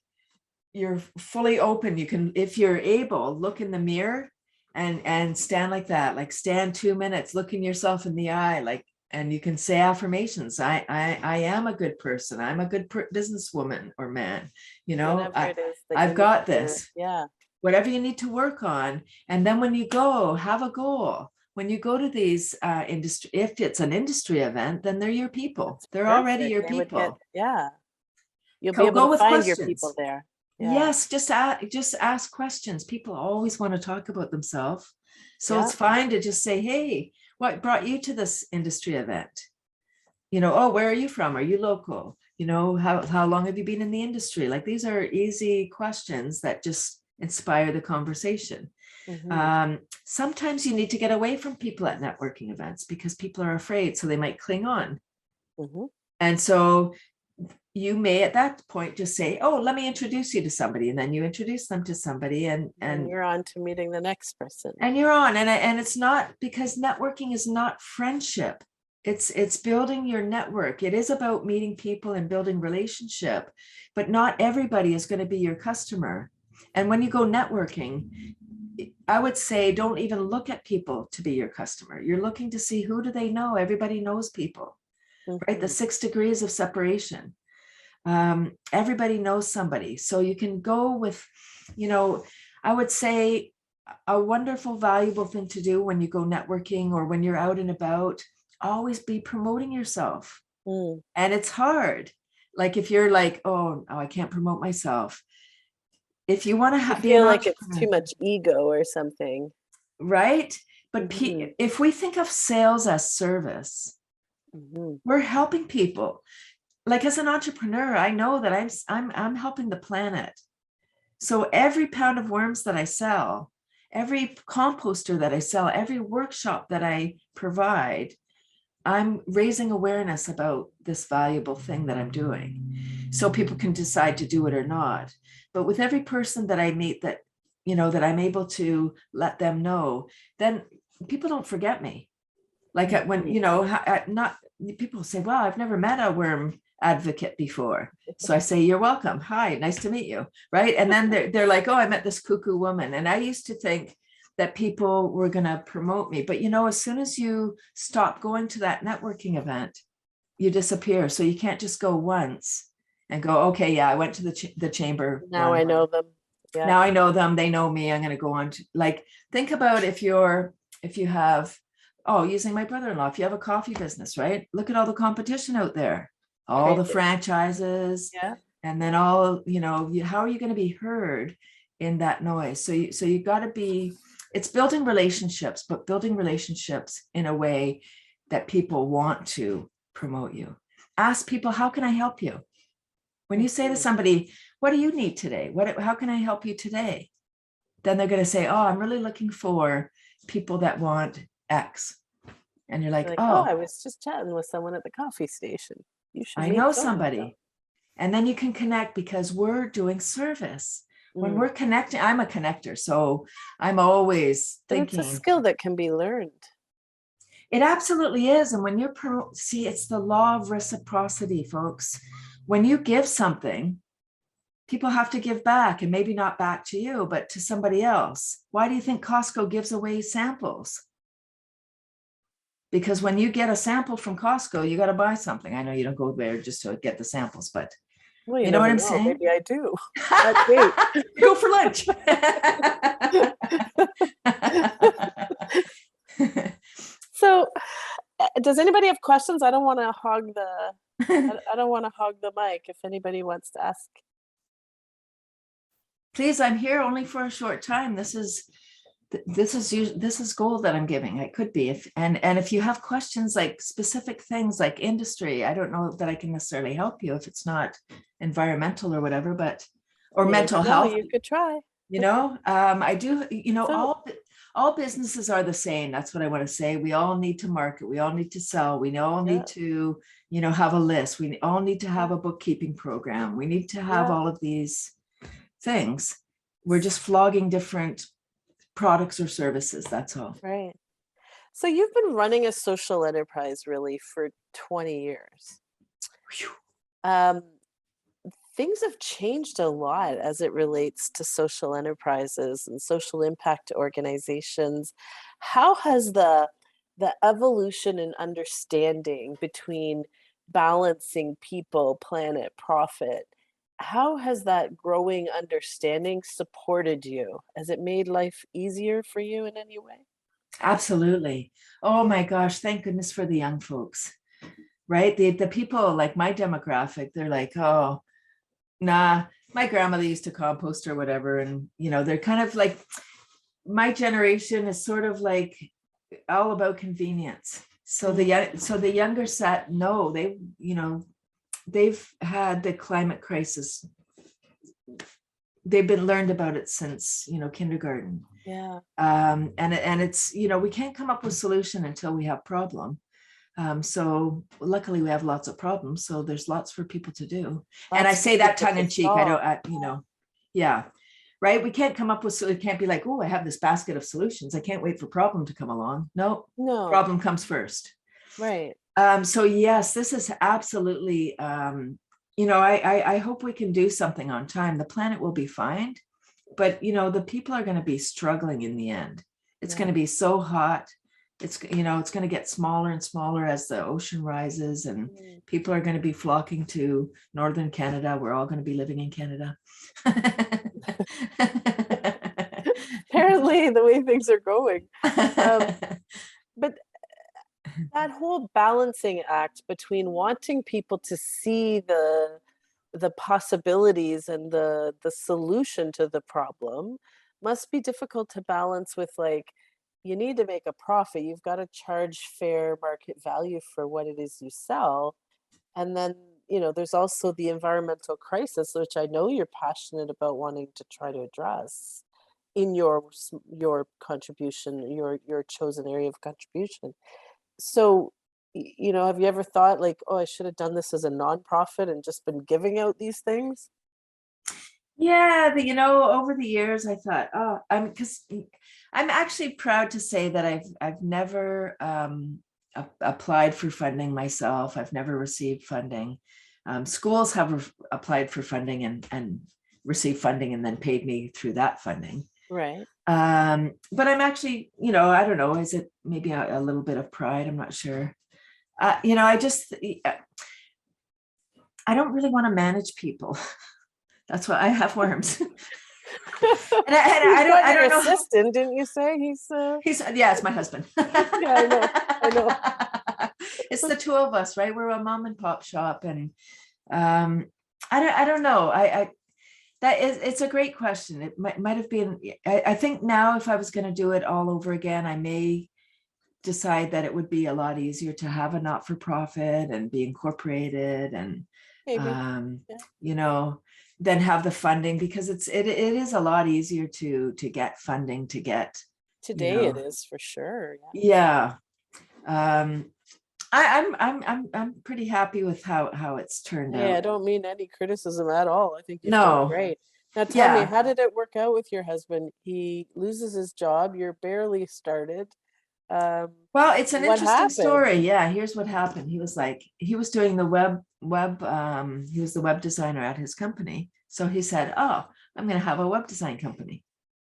you're fully open. You can, if you're able, look in the mirror and stand like that, like stand 2 minutes, looking yourself in the eye, like, and you can say affirmations. I am a good person. I'm a good businesswoman or man, Whatever it is that I've you got need to- this. Yeah. Whatever you need to work on. And then when you go, have a goal. When you go to these industry, if it's an industry event, then they're your people. They're already your They would people. You'll be able Go to with find your questions. people there. Yeah. Yes, just ask questions. People always want to talk about themselves. So Yeah. it's fine to just say, hey, what brought you to this industry event? Oh, where are you from? Are you local? How long have you been in the industry? Like, these are easy questions that just inspire the conversation. Mhm. Sometimes you need to get away from people at networking events because people are afraid, so they might cling on. Mhm. And so you may at that point just say, oh, let me introduce you to somebody. And then you introduce them to somebody and you're on to meeting the next person. and you're on. And it's not, because networking is not friendship. It's building your network. It is about meeting people and building relationship, but not everybody is going to be your customer. And when you go networking, I would say don't even look at people to be your customer. You're looking to see, who do they know? Everybody knows people, right? The 6 degrees of separation. Everybody knows somebody. So you can go with, I would say a wonderful, valuable thing to do when you go networking or when you're out and about, always be promoting yourself. And it's hard. Like if you're like, oh, I can't promote myself. If you want to feel like it's too much ego or something. Right. But if we think of sales as service, we're helping people. Like as an entrepreneur, I know that I'm helping the planet. So every pound of worms that I sell, every composter that I sell, every workshop that I provide, I'm raising awareness about this valuable thing that I'm doing, so people can decide to do it or not. But with every person that I meet that, that I'm able to let them know, then people don't forget me. Like when, you know, not people say, well, I've never met a worm advocate before. So I say, you're welcome. Hi, nice to meet you. Right. And then they're like, oh, I met this cuckoo woman. And I used to think that people were going to promote me. But, you know, as soon as you stop going to that networking event, you disappear. So you can't just go once and go, okay, yeah, I went to the chamber. Now I know them. Yeah. Now I know them. They know me. I'm going to go on to, like, think about if you have, oh, using my brother-in-law, if you have a coffee business, right? Look at all the competition out there, all the franchises, Yeah. and then all, you know, how are you going to be heard in that noise? So you got to be, it's building relationships, but building relationships in a way that people want to promote you. Ask people, how can I help you? When you say to somebody, what do you need today? How can I help you today? Then they're going to say, oh, I'm really looking for people that want X. And you're like, oh, I was just chatting with someone at the coffee station. You should I meet know so-and-so." somebody. And then you can connect because we're doing service. When we're connecting, I'm a connector. So I'm always thinking. It's a skill that can be learned. It absolutely is. And when you're, see, it's the law of reciprocity, folks. When you give something, people have to give back, and maybe not back to you, but to somebody else. Why do you think Costco gives away samples? Because when you get a sample from Costco, you got to buy something. I know you don't go there just to get the samples, but Well, you know what I'm saying? Maybe I do. Wait. Go for lunch. So, does anybody have questions? I don't want to hog the. I don't want to hog the mic. If anybody wants to ask, please. I'm here only for a short time. This is gold that I'm giving. It could be if you have questions like specific things like industry, I don't know that I can necessarily help you if it's not environmental or whatever, but or mental health. You could try. You know, I do. You know, So, all businesses are the same. That's what I want to say. We all need to market. We all need to sell. We all need to, you know, have a list. We all need to have a bookkeeping program. We need to have all of these things. We're just flogging different products or services. That's all. Right. So you've been running a social enterprise really for 20 years. Things have changed a lot as it relates to social enterprises and social impact organizations. How has the evolution and understanding between balancing people, planet, profit, how has that growing understanding supported you? Has it made life easier for you in any way? Absolutely. Oh my gosh, thank goodness for the young folks, right? The people like my demographic, they're like, oh, nah, my grandmother used to compost or whatever. And, you know, they're kind of like, my generation is sort of like all about convenience. So the younger set, no, they've had the climate crisis. They've been learned about it since, you know, kindergarten. Yeah. And it's, you know, we can't come up with solution until we have problem. So luckily we have lots of problems. So there's lots for people to do. And I say that tongue in cheek. You know, yeah. Right. We can't come up with, so it can't be like, oh, I have this basket of solutions. I can't wait for problem to come along. No, problem comes first. Right. So yes, this is absolutely, you know, I hope we can do something on time. The planet will be fine, but you know, the people are going to be struggling in the end. It's going to be so hot. It's, you know, it's going to get smaller and smaller as the ocean rises, and people are going to be flocking to northern Canada. We're all going to be living in Canada. Apparently, the way things are going. But that whole balancing act between wanting people to see the possibilities and the solution to the problem must be difficult to balance with, like, you need to make a profit. You've got to charge fair market value for what it is you sell. And then, you know, there's also the environmental crisis, which I know you're passionate about wanting to try to address in your contribution, your chosen area of contribution. So, you know, have you ever thought like, oh, I should have done this as a nonprofit and just been giving out these things? Yeah, you know, over the years, I thought, because I'm actually proud to say that I've never applied for funding myself. I've never received funding. Schools have applied for funding and received funding and then paid me through that funding. Right. But I'm actually, I don't know, is it maybe a little bit of pride? I'm not sure. I don't really want to manage people. That's why I have worms. and I don't know. Assistant, didn't you say he's it's my husband. Yeah, I know. It's the two of us, right? We're a mom and pop shop, and I don't know. It's a great question. It might have been. I think now, if I was going to do it all over again, I may decide that it would be a lot easier to have a not-for-profit and be incorporated, and then have the funding, because it is a lot easier to get funding, to get today. It is for sure. Yeah. I'm pretty happy with how it's turned out. Yeah, I don't mean any criticism at all. I think you've done great. Now tell me, how did it work out with your husband? He loses his job. You're barely started. Well, it's an interesting story. Yeah, here's what happened. He was doing the web. He was the web designer at his company. So he said, "Oh, I'm going to have a web design company."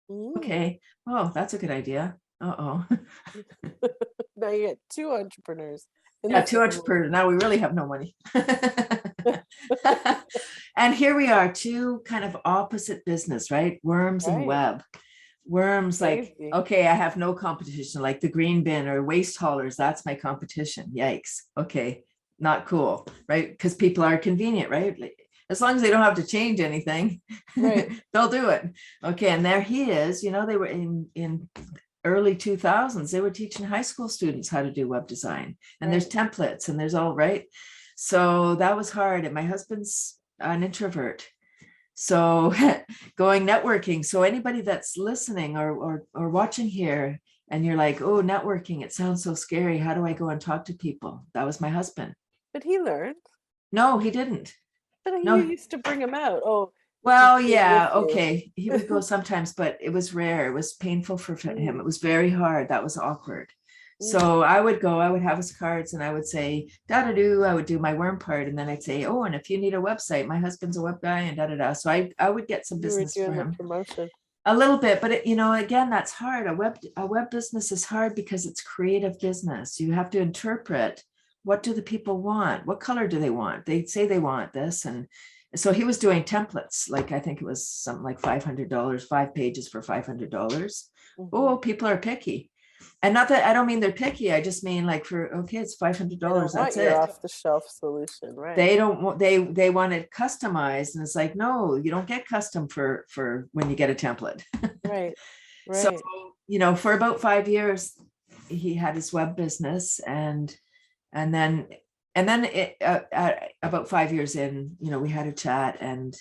Okay. Oh, that's a good idea. Uh-oh. Now you get two entrepreneurs. Yeah, two entrepreneurs. Now we really have no money. And here we are, two kind of opposite business, right? Worms and web. Worms, like, okay, I have no competition, like the green bin or waste haulers. That's my competition. Yikes. Okay. Not cool, right? Because people are convenient, right? Like, as long as they don't have to change anything, they'll do it. Okay. And there he is, they were in early 2000s, they were teaching high school students how to do web design, and there's templates and there's all right. So that was hard. And my husband's an introvert. So going networking. So anybody that's listening or watching here, and you're like, oh, networking, it sounds so scary. How do I go and talk to people? That was my husband. But he learned. No, he didn't. But you used to bring him out. Oh, well, yeah, okay. He would go sometimes, but it was rare. It was painful for him. It was very hard. That was awkward. So I would go, I would have his cards, and I would say, da-da-do, I would do my worm part. And then I'd say, oh, and if you need a website, my husband's a web guy, and da-da-da. So I would get some business for him. Promotion. A little bit, but again, that's hard. A web business is hard because it's creative business. You have to interpret, what do the people want? What color do they want? They say they want this. And so he was doing templates, like I think it was something like $500, 5 pages for $500. Oh, people are picky. And not that I don't mean they're picky. I just mean like it's $500. That's it. Off the shelf solution, right? They don't want, they want it customized, and it's like, no, you don't get custom for when you get a template. Right. So, for about 5 years, he had his web business, and then about 5 years in, we had a chat, and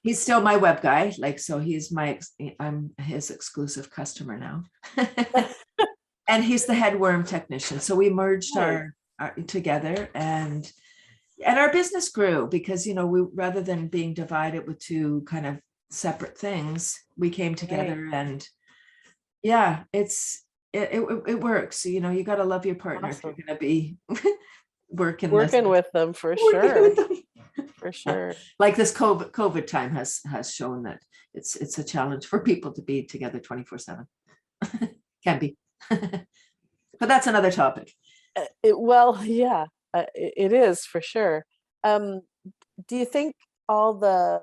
he's still my web guy. Like, so I'm his exclusive customer now. And he's the head worm technician. So we merged our together, and our business grew because, we, rather than being divided with two kind of separate things, we came together, and yeah, it works. You got to love your partner if you're going to be working with them, for sure. For sure. Like this COVID time has shown that it's a challenge for people to be together 24/7. Can be. But that's another topic. It is for sure. Do you think the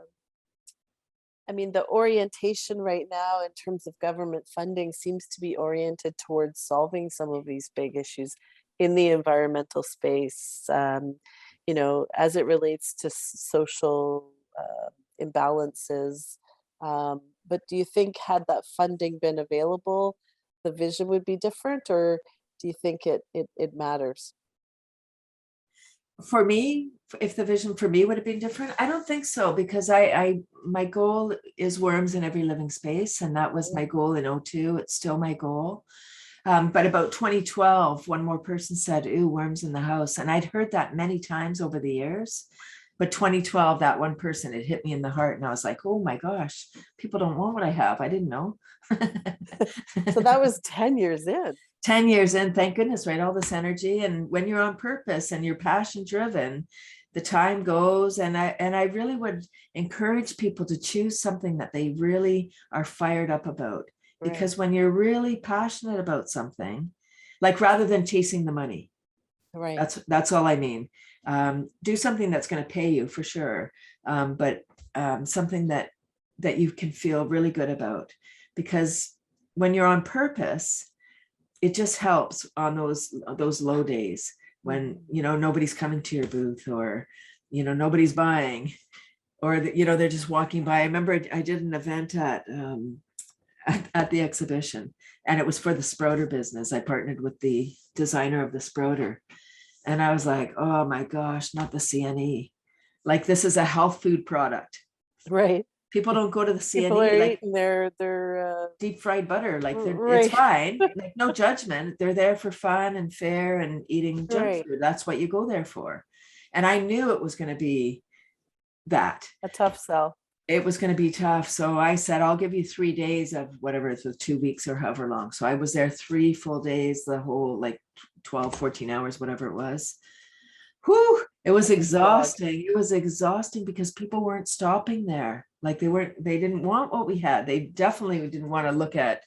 orientation right now in terms of government funding seems to be oriented towards solving some of these big issues in the environmental space, as it relates to social imbalances? But do you think, had that funding been available, the vision would be different, or do you think it matters? For me, if the vision for me would have been different, I don't think so, because my goal is worms in every living space, and that was my goal in 2002. It's still my goal. But about 2012, one more person said, "Ooh, worms in the house," and I'd heard that many times over the years. But 2012, that one person, it hit me in the heart. And I was like, oh my gosh, people don't want what I have. I didn't know. So that was 10 years in. 10 years in, thank goodness, right? All this energy. And when you're on purpose and you're passion driven, the time goes. And I really would encourage people to choose something that they really are fired up about. Right. Because when you're really passionate about something, like rather than chasing the money, Right. that's all I mean. Do something that's going to pay you for sure. But something that you can feel really good about, because when you're on purpose, it just helps on those low days when, you know, nobody's coming to your booth, or, you know, nobody's buying, or, you know, they're just walking by. I remember I did an event at the exhibition, and it was for the Sprouter business. I partnered with the designer of the Sprouter, and I was like, oh my gosh, not the CNE. Like, this is a health food product. Right. People don't go to the CNE. People are like eating their deep fried butter. Like, right. it's fine. Like, no judgment. They're there for fun and fair and eating junk Right. food. That's what you go there for. And I knew it was going to be that. a tough sell. It was going to be tough. So I said, I'll give you 3 days of whatever it's with 2 weeks or however long. So I was there 3 full days, the whole like 12, 14 hours, whatever it was. Whew, it was exhausting. It was exhausting because people weren't stopping there. Like, they didn't want what we had. They definitely didn't want to look at,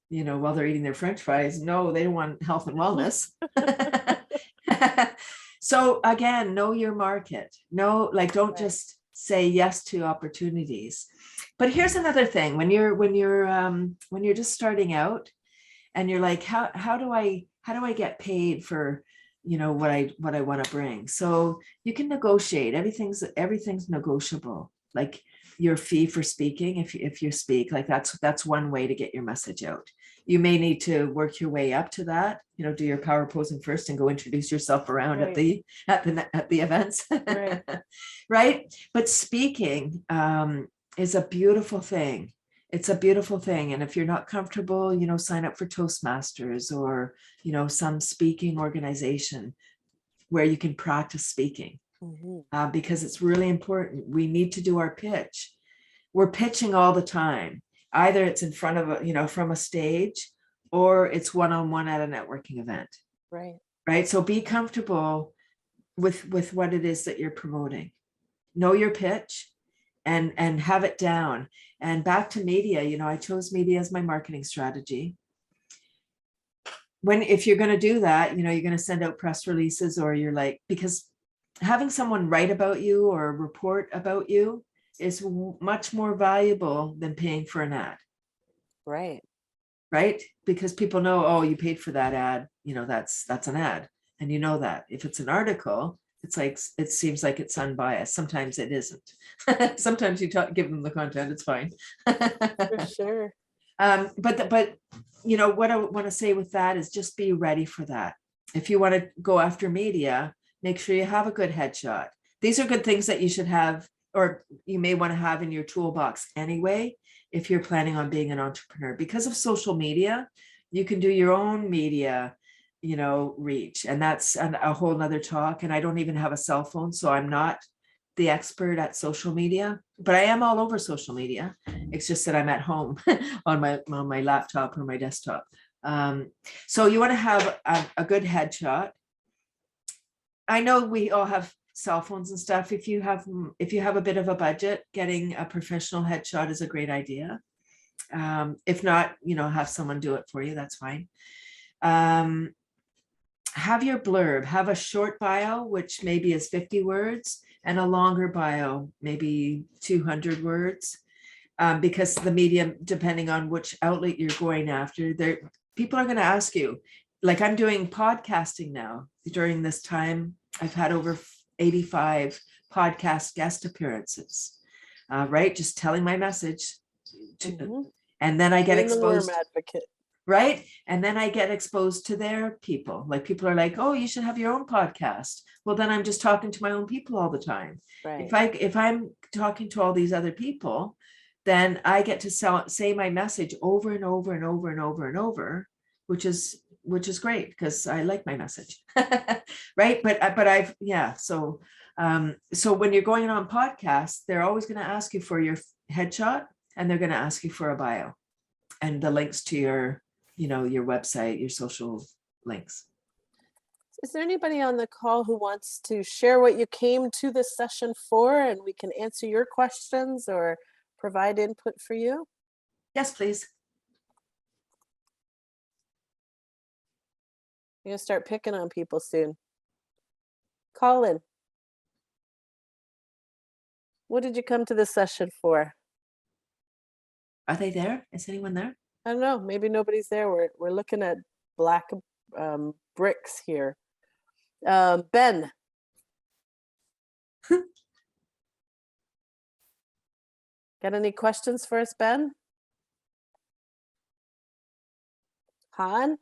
you know, while they're eating their French fries. No, they don't want health and wellness. So again, know your market. No, like, don't Right. just say yes to opportunities. But here's another thing: when you're just starting out, and you're like, how do I get paid for, you know, what I want to bring? So you can negotiate. Everything's negotiable. Like, your fee for speaking, if you speak, like, that's one way to get your message out. You may need to work your way up to that, you know, do your power posing first and go introduce yourself around Right. at the events. Right. Right. But speaking is a beautiful thing. It's a beautiful thing. And if you're not comfortable, you know, sign up for Toastmasters, or, you know, some speaking organization where you can practice speaking, because it's really important. We need to do our pitch. We're pitching all the time. Either it's in front of from a stage, or it's one-on-one at a networking event. Right. Right. So be comfortable with what it is that you're promoting. Know your pitch and have it down. And back to media, you know, I chose media as my marketing strategy. If you're going to do that, you know, you're going to send out press releases, or you're like, because having someone write about you or report about you is much more valuable than paying for an ad. Right. Right? Because people know, oh, you paid for that ad, you know, that's an ad. And you know that. If it's an article, it's like, it seems like it's unbiased. Sometimes it isn't. Sometimes you give them the content, it's fine. For sure. But you know, what I want to say with that is just be ready for that. If you want to go after media, make sure you have a good headshot. These are good things that you should have, or you may want to have in your toolbox anyway, if you're planning on being an entrepreneur. Because of social media, you can do your own media, you know, reach. And that's a whole nother talk. And I don't even have a cell phone, so I'm not the expert at social media, but I am all over social media. It's just that I'm at home on my laptop or my desktop. So you want to have a good headshot. I know we all have cell phones and stuff. If you have a bit of a budget, getting a professional headshot is a great idea. If not, you know, have someone do it for you. That's fine. Have your blurb, have a short bio, which maybe is 50 words, and a longer bio, maybe 200 words. Because the medium, depending on which outlet you're going after, people are going to ask you. Like, I'm doing podcasting now. During this time, I've had over 85 podcast guest appearances, right? Just telling my message. And then I get exposed. The worm advocate. Right. And then I get exposed to their people. Like, people are like, oh, you should have your own podcast. Well, then I'm just talking to my own people all the time. Right. If I'm talking to all these other people, then I get to say my message over and over and over and over and over, which is great because I like my message. Right. But so So when you're going on podcasts, they're always going to ask you for your headshot, and they're going to ask you for a bio and the links to your, your website, your social links. Is there anybody on the call who wants to share what you came to this session for, and we can answer your questions or provide input for you? Yes, please. I'm going to start picking on people soon. Colin, what did you come to this session for? Are they there? Is anyone there? I don't know. Maybe nobody's there. We're looking at black bricks here. Ben. Got any questions for us, Ben? Han?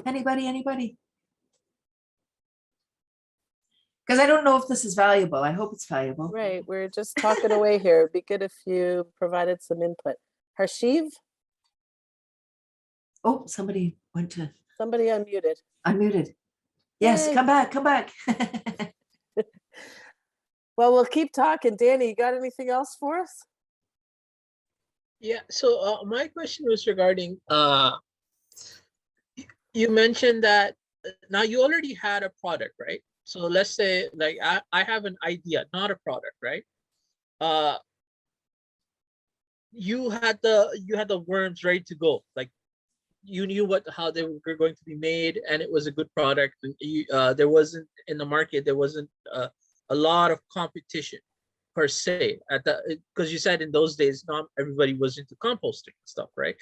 Anybody? Because I don't know if this is valuable. I hope it's valuable. Right. We're just talking away here. It'd be good if you provided some input. Harshiv? Oh, somebody went to Somebody unmuted. unmuted. Yes, Yay. come back. Well, we'll keep talking. Danny, you got anything else for us? Yeah, so my question was regarding you mentioned that now you already had a product, right? So let's say like I have an idea, not a product, right? You had the worms ready to go. Like you knew how they were going to be made, and it was a good product. And there wasn't in the market, there wasn't a lot of competition per se at the, because you said in those days not everybody was into composting and stuff, right?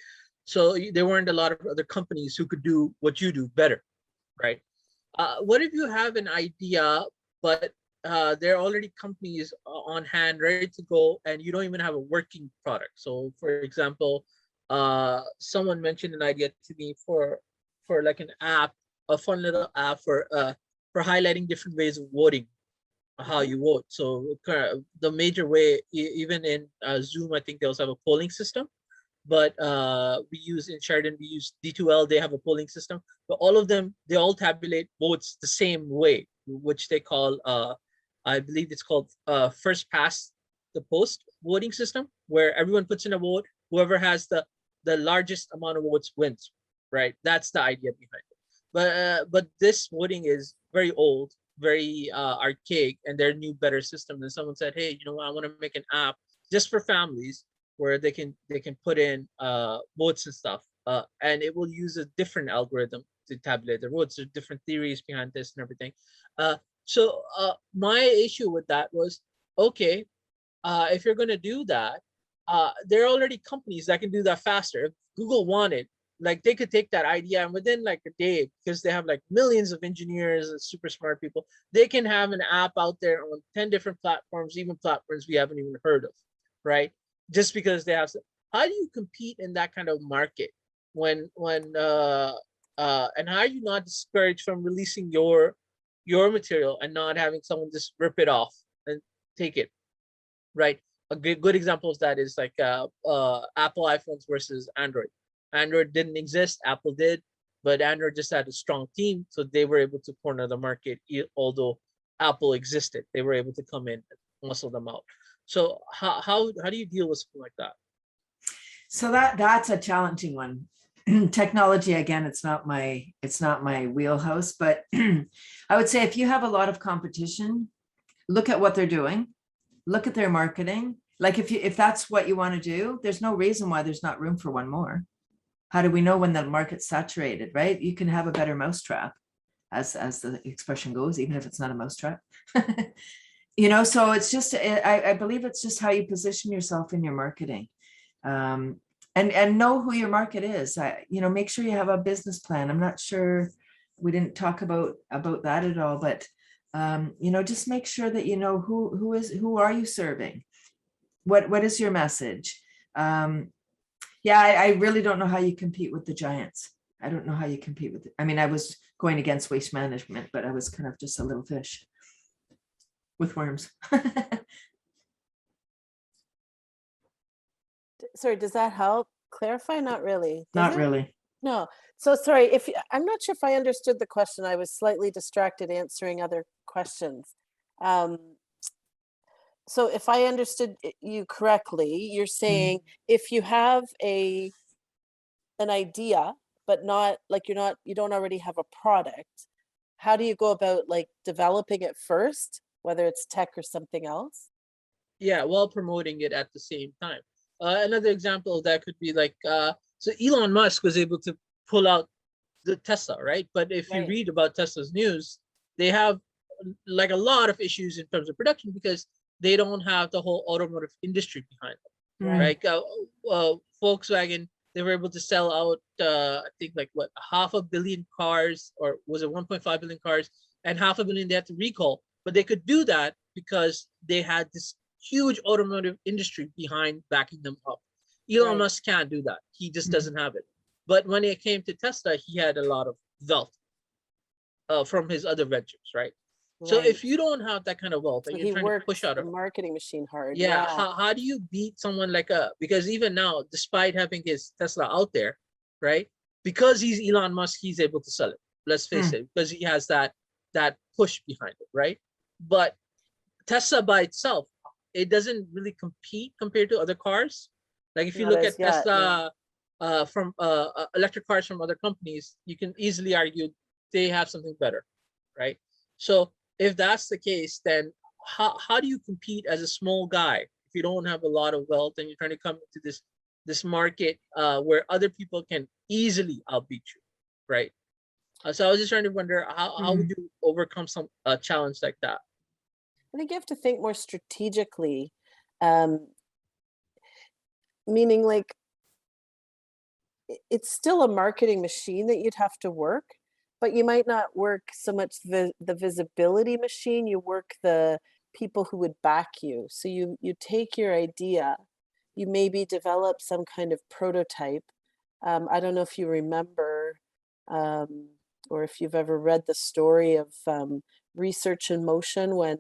So there weren't a lot of other companies who could do what you do better, right? What if you have an idea, but there are already companies on hand ready to go, and you don't even have a working product? So for example, someone mentioned an idea to me for like an app, a fun little app for highlighting different ways of voting, how you vote. So the major way, even in Zoom, I think they also have a polling system, but we use in Sheridan, we use D2L, they have a polling system, but all of them, they all tabulate votes the same way, which they call, I believe it's called first past the post voting system, where everyone puts in a vote, whoever has the largest amount of votes wins, right? That's the idea behind it. But this voting is very old, very archaic, and their new better system. And someone said, hey, you know what, I want to make an app just for families where they can put in votes and stuff, and it will use a different algorithm to tabulate their votes. There's different theories behind this and everything. So my issue with that was, okay, if you're going to do that, there are already companies that can do that faster. If Google wanted, like they could take that idea and within like a day, because they have like millions of engineers and super smart people, they can have an app out there on 10 different platforms, even platforms we haven't even heard of, right? Just because they have. How do you compete in that kind of market when and how are you not discouraged from releasing your material and not having someone just rip it off and take it, right? A good example of that is like Apple iPhones versus Android. Android didn't exist, Apple did, but Android just had a strong team, so they were able to corner the market. Although Apple existed, they were able to come in and muscle them out. So how do you deal with something like that? So that's a challenging one. Technology, again, it's not my wheelhouse, but I would say if you have a lot of competition, look at what they're doing, look at their marketing. Like if that's what you want to do, there's no reason why there's not room for one more. How do we know when the market's saturated, right? You can have a better mousetrap, as the expression goes, even if it's not a mousetrap. So it's just, I believe it's just how you position yourself in your marketing, and know who your market is. Make sure you have a business plan. I'm not sure, we didn't talk about that at all, but just make sure that you know who are you serving, what is your message. I really don't know how you compete with the giants. I don't know how you compete with it. I mean, I was going against Waste Management, but I was kind of just a little fish with worms. Sorry, does that help clarify? Not really. Not really. No. So sorry, I'm not sure if I understood the question. I was slightly distracted answering other questions. Um, so if I understood you correctly, you're saying if you have an idea, but not like you don't already have a product, how do you go about like developing it first, whether it's tech or something else? Yeah, while promoting it at the same time. Another example of that could be like, so Elon Musk was able to pull out the Tesla, right? But if you Right. read about Tesla's news, they have like a lot of issues in terms of production because they don't have the whole automotive industry behind them, Right. right? Volkswagen, they were able to sell out, I think like what, 500 million cars, or was it 1.5 billion cars, and 500 million they had to recall. But they could do that because they had this huge automotive industry behind backing them up. Elon Right. Musk can't do that. He just doesn't have it. But when it came to Tesla, he had a lot of wealth from his other ventures, right? So Right. if you don't have that kind of wealth So and you're he trying to push worked out the a, marketing machine hard. yeah, Yeah. how do you beat someone like because even now, despite having his Tesla out there, right? Because he's Elon Musk, he's able to sell it. Let's face it, because he has that push behind it, right? But Tesla by itself, it doesn't really compete compared to other cars. Like if you Not look as at yet. No. Tesla from electric cars from other companies, you can easily argue they have something better, right? So if that's the case, then how do you compete as a small guy if you don't have a lot of wealth and you're trying to come into this market where other people can easily outbeat you, right? So I was just trying to wonder how would you overcome some challenge like that? I think you have to think more strategically, um, meaning like it's still a marketing machine that you'd have to work, but you might not work so much the visibility machine. You work the people who would back you. So you take your idea, you maybe develop some kind of prototype. I don't know if you remember, um, or if you've ever read the story of Research in Motion when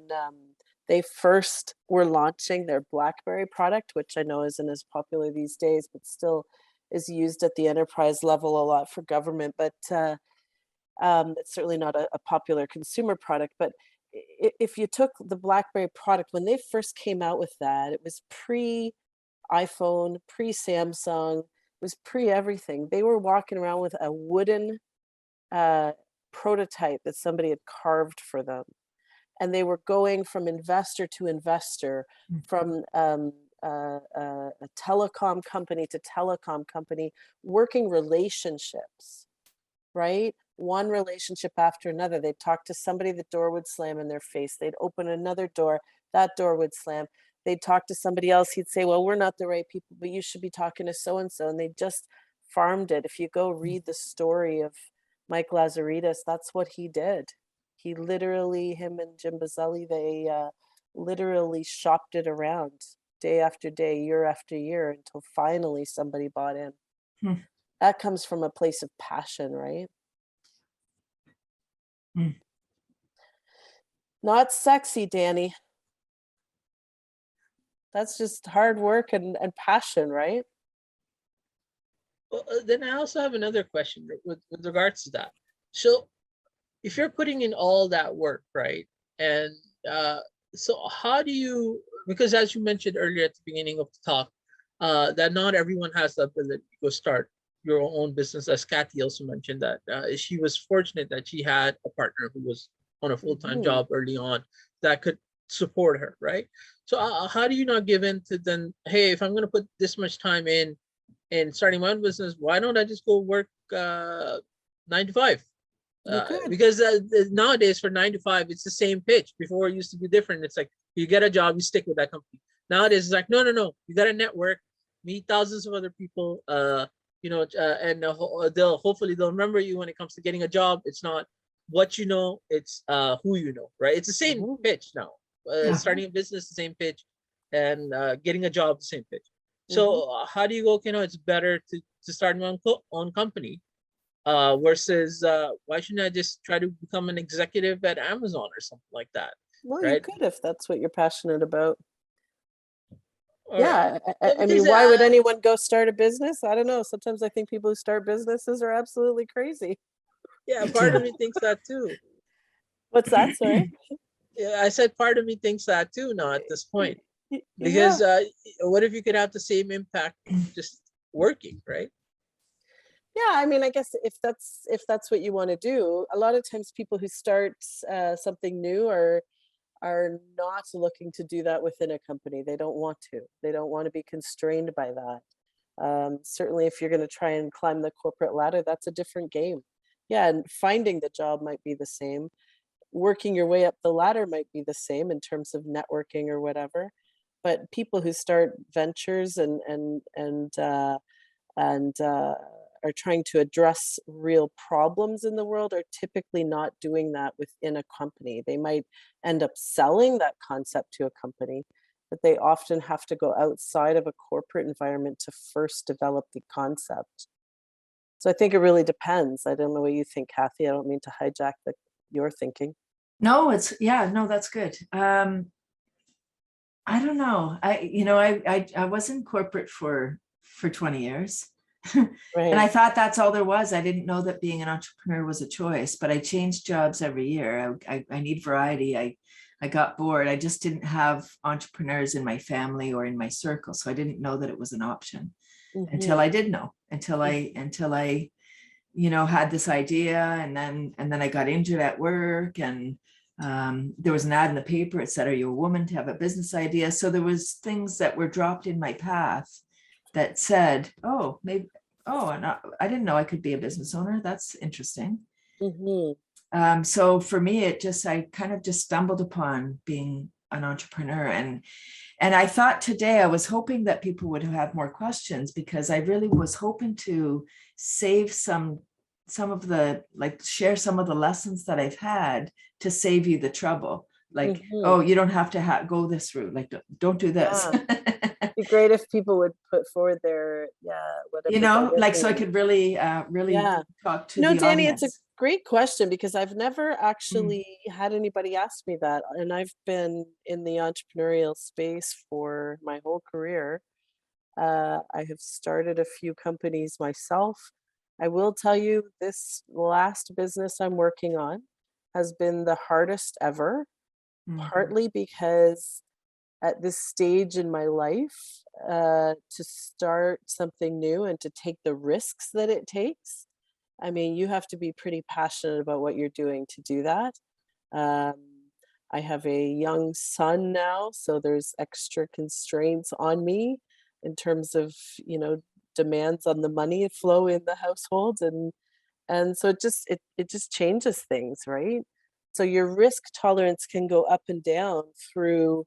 they first were launching their BlackBerry product, which I know isn't as popular these days, but still is used at the enterprise level a lot for government. But it's certainly not a popular consumer product. But if you took the BlackBerry product, when they first came out with that, it was pre iPhone, pre Samsung, it was pre everything. They were walking around with a wooden uh, prototype that somebody had carved for them. And they were going from investor to investor, from a telecom company to telecom company, working relationships, right? One relationship after another. They'd talk to somebody, the door would slam in their face. They'd open another door, that door would slam. They'd talk to somebody else, he'd say, well, we're not the right people, but you should be talking to so and so. And they just farmed it. If you go read the story of Mike Lazaridis, that's what he did. He literally, him and Jim Bazzelli, they literally shopped it around day after day, year after year, until finally somebody bought in. That comes from a place of passion, right? Not sexy, Danny. That's just hard work and passion, right? Well, then I also have another question with regards to that. So if you're putting in all that work, right? And so how do you, because as you mentioned earlier at the beginning of the talk, that not everyone has the ability to go start your own business, as Cathy also mentioned that she was fortunate that she had a partner who was on a full-time job early on that could support her, right? So how do you not give in to then, hey, if I'm going to put this much time in starting my own business, why don't I just go work 9 to 5? You could. Because nowadays for 9 to 5, it's the same pitch. Before it used to be different. It's like you get a job, you stick with that company. Nowadays it's like, no, you got to network, meet thousands of other people, and they'll hopefully they'll remember you when it comes to getting a job. It's not what you know, it's who you know, right? It's the same pitch now. Starting a business, the same pitch, and getting a job, the same pitch. So how do you go? It's better to start my own company versus why shouldn't I just try to become an executive at Amazon or something like that? Well, you Right? could if that's what you're passionate about. Or Yeah, I because mean, why would anyone go start a business? I don't know. Sometimes I think people who start businesses are absolutely crazy. yeah, Me part of too. me thinks that too. What's that? Sorry. Yeah, I said part of me thinks that too now at this Y- point. Yeah. Because what if you could have the same impact just working, right? Yeah, I mean, I guess if that's what you want to do, a lot of times people who start something new are not looking to do that within a company. They don't want to. They don't want to be constrained by that. Certainly, if you're going to try and climb the corporate ladder, that's a different game. Yeah, and finding the job might be the same. Working your way up the ladder might be the same in terms of networking or whatever. But people who start ventures and are trying to address real problems in the world are typically not doing that within a company. They might end up selling that concept to a company, but they often have to go outside of a corporate environment to first develop the concept. So I think it really depends. I don't know what you think, Cathy. I don't mean to hijack your thinking. No, no, that's good. I don't know. I was in corporate for 20 years. And Right. I thought that's all there was. I didn't know that being an entrepreneur was a choice, but I changed jobs every year. I need variety. I got bored. I just didn't have entrepreneurs in my family or in my circle. So I didn't know that it was an option until Mm-hmm. I did know, until I had this idea, and then I got injured at work, and there was an ad in the paper. It said, "Are you a woman to have a business idea?" So there was things that were dropped in my path that said, "Oh, maybe, oh, and I didn't know I could be a business owner. That's interesting." Mm-hmm. So for me, I kind of just stumbled upon being an entrepreneur, and I thought today I was hoping that people would have more questions, because I really was hoping to save some of the, like, share some of the lessons that I've had to save you the trouble. Like, Mm-hmm. oh, you don't have to go this route. Like, don't do this. Yeah. It'd be great if people would put forward their, whatever that is. Like, so I could really Yeah. talk to No, the Danny, it's a audience. great question because I've never Mm, actually had anybody ask me that. And I've been in the entrepreneurial space for my whole career. I have started a few companies myself. I will tell you, this last business I'm working on has been the hardest ever, mhm, partly because at this stage in my life, to start something new and to take the risks that it takes. I mean, you have to be pretty passionate about what you're doing to do that. Um, I have a young son now, so there's extra constraints on me in terms of, demands on the money flow in the household, and so it just changes things, right? So your risk tolerance can go up and down through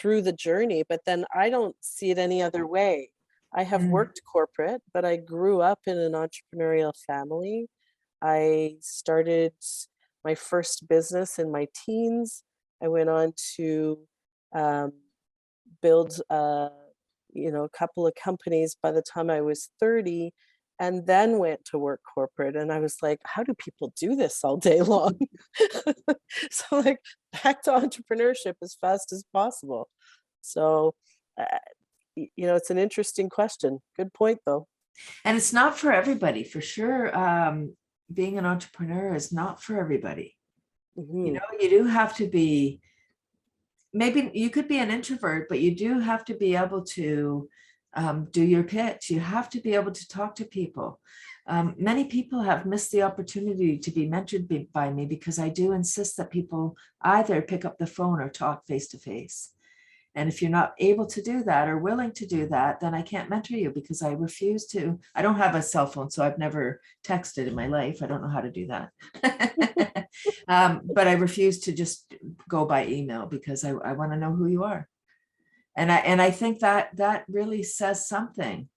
the journey, but then I don't see it any other way. I have mm, worked corporate, but I grew up in an entrepreneurial family. I started my first business in my teens. I went on to um, build a couple of companies by the time I was 30, and then went to work corporate. And I was like, how do people do this all day long? So, like, back to entrepreneurship as fast as possible. So, uh, it's an interesting question. Good point, though. and it's not for everybody, for sure. Being an entrepreneur is not for everybody. Hmm. You do have to be, maybe you could be an introvert, but you do have to be able to do your pitch. You have to be able to talk to people. Many people have missed the opportunity to be mentored by me, because I do insist that people either pick up the phone or talk face to face. And if you're not able to do that or willing to do that, then I can't mentor you, because I refuse to. I don't have a cell phone, so I've never texted in my life. I don't know how to do that. But I refuse to just go by email, because I want to know who you are. And I think that really says something.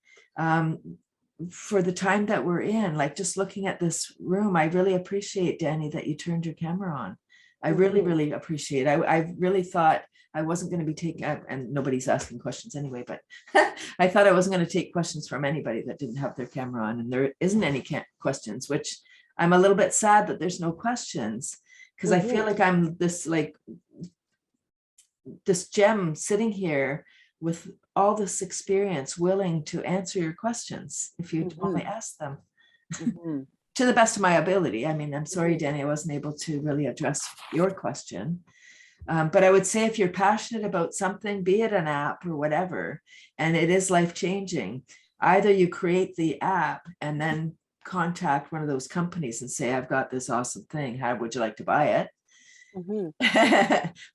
For the time that we're in, like, just looking at this room, I really appreciate, Danny, that you turned your camera on. I really, Hmm. really appreciate it. I really thought I wasn't going to be taking, and nobody's asking questions anyway, but I thought I wasn't going to take questions from anybody that didn't have their camera on, and there isn't any questions, which I'm a little bit sad that there's no questions, because I feel Hmm. like I'm this gem sitting here with all this experience willing to answer your questions if you only ask them. To the best of my ability. I mean, I'm sorry, Danny, I wasn't able to really address your question. But I would say if you're passionate about something, be it an app or whatever, and it is life-changing, either you create the app and then contact one of those companies and say, I've got this awesome thing. How would you like to buy it?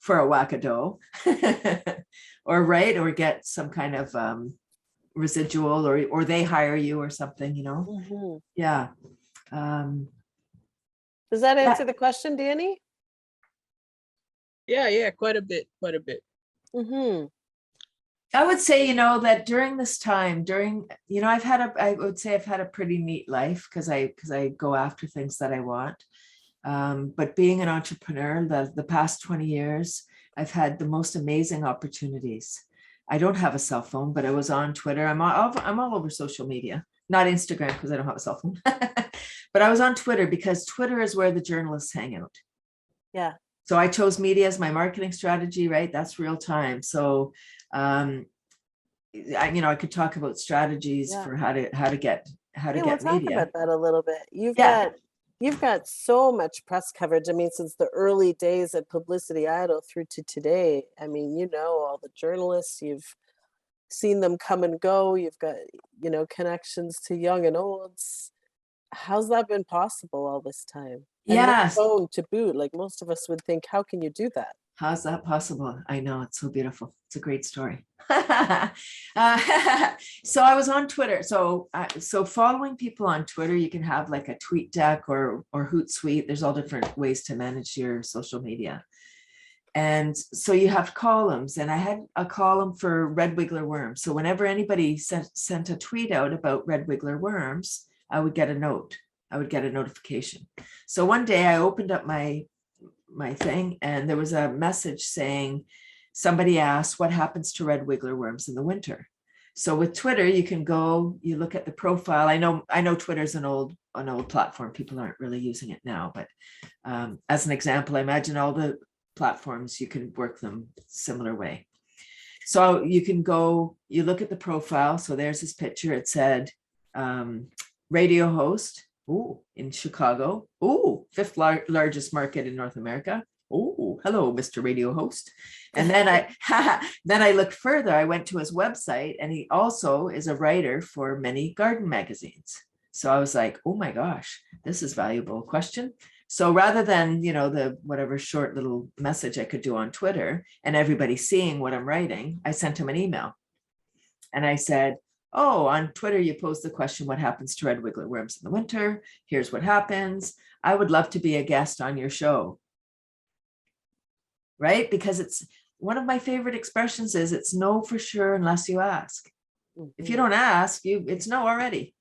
For a wackadoo, or get some kind of residual, or they hire you or something, Yeah. Does that answer the question, Danny? Yeah, quite a bit. I would say, that during this time, I would say I've had a pretty neat life because I go after things that I want. But being an entrepreneur, the past 20 years, I've had the most amazing opportunities. I don't have a cell phone, but I was on Twitter. I'm all over social media, not Instagram because I don't have a cell phone. But I was on Twitter because Twitter is where the journalists hang out. Yeah. So I chose media as my marketing strategy, right? That's real time. So, I could talk about strategies for how to get we'll talk media. about that a little bit. You've got so much press coverage. I mean, since the early days at Publicity Idol through to today. I mean, all the journalists, you've seen them come and go. You've got, connections to young and olds. How's that been possible all this time? Yes. And no phone to boot. Like most of us would think, how can you do that? How's that possible? I know, it's so beautiful. It's a great story. So I was on Twitter. So following people on Twitter, you can have like a tweet deck or Hootsuite. There's all different ways to manage your social media. And so you have columns, and I had a column for red wiggler worms. So whenever anybody sent a tweet out about red wiggler worms, I would get a note. I would get a notification. So one day I opened up my thing, and there was a message saying, somebody asked what happens to red wiggler worms in the winter. So with Twitter, you can go, you look at the profile. I know Twitter's an old platform. People aren't really using it now, but as an example, I imagine all the platforms, you can work them similar way. So you can go, you look at the profile. So there's this picture. It said, radio host, in Chicago. Fifth largest market in North America. Hello, Mr. Radio Host. And then I looked further. I went to his website, and he also is a writer for many garden magazines. So I was like, oh my gosh, this is a valuable question. So rather than, the whatever short little message I could do on Twitter and everybody seeing what I'm writing, I sent him an email. And I said, on Twitter, you posed the question, what happens to red wiggler worms in the winter? Here's what happens. I would love to be a guest on your show. Right? Because it's one of my favorite expressions is it's no for sure unless you ask. If you don't ask, it's no already.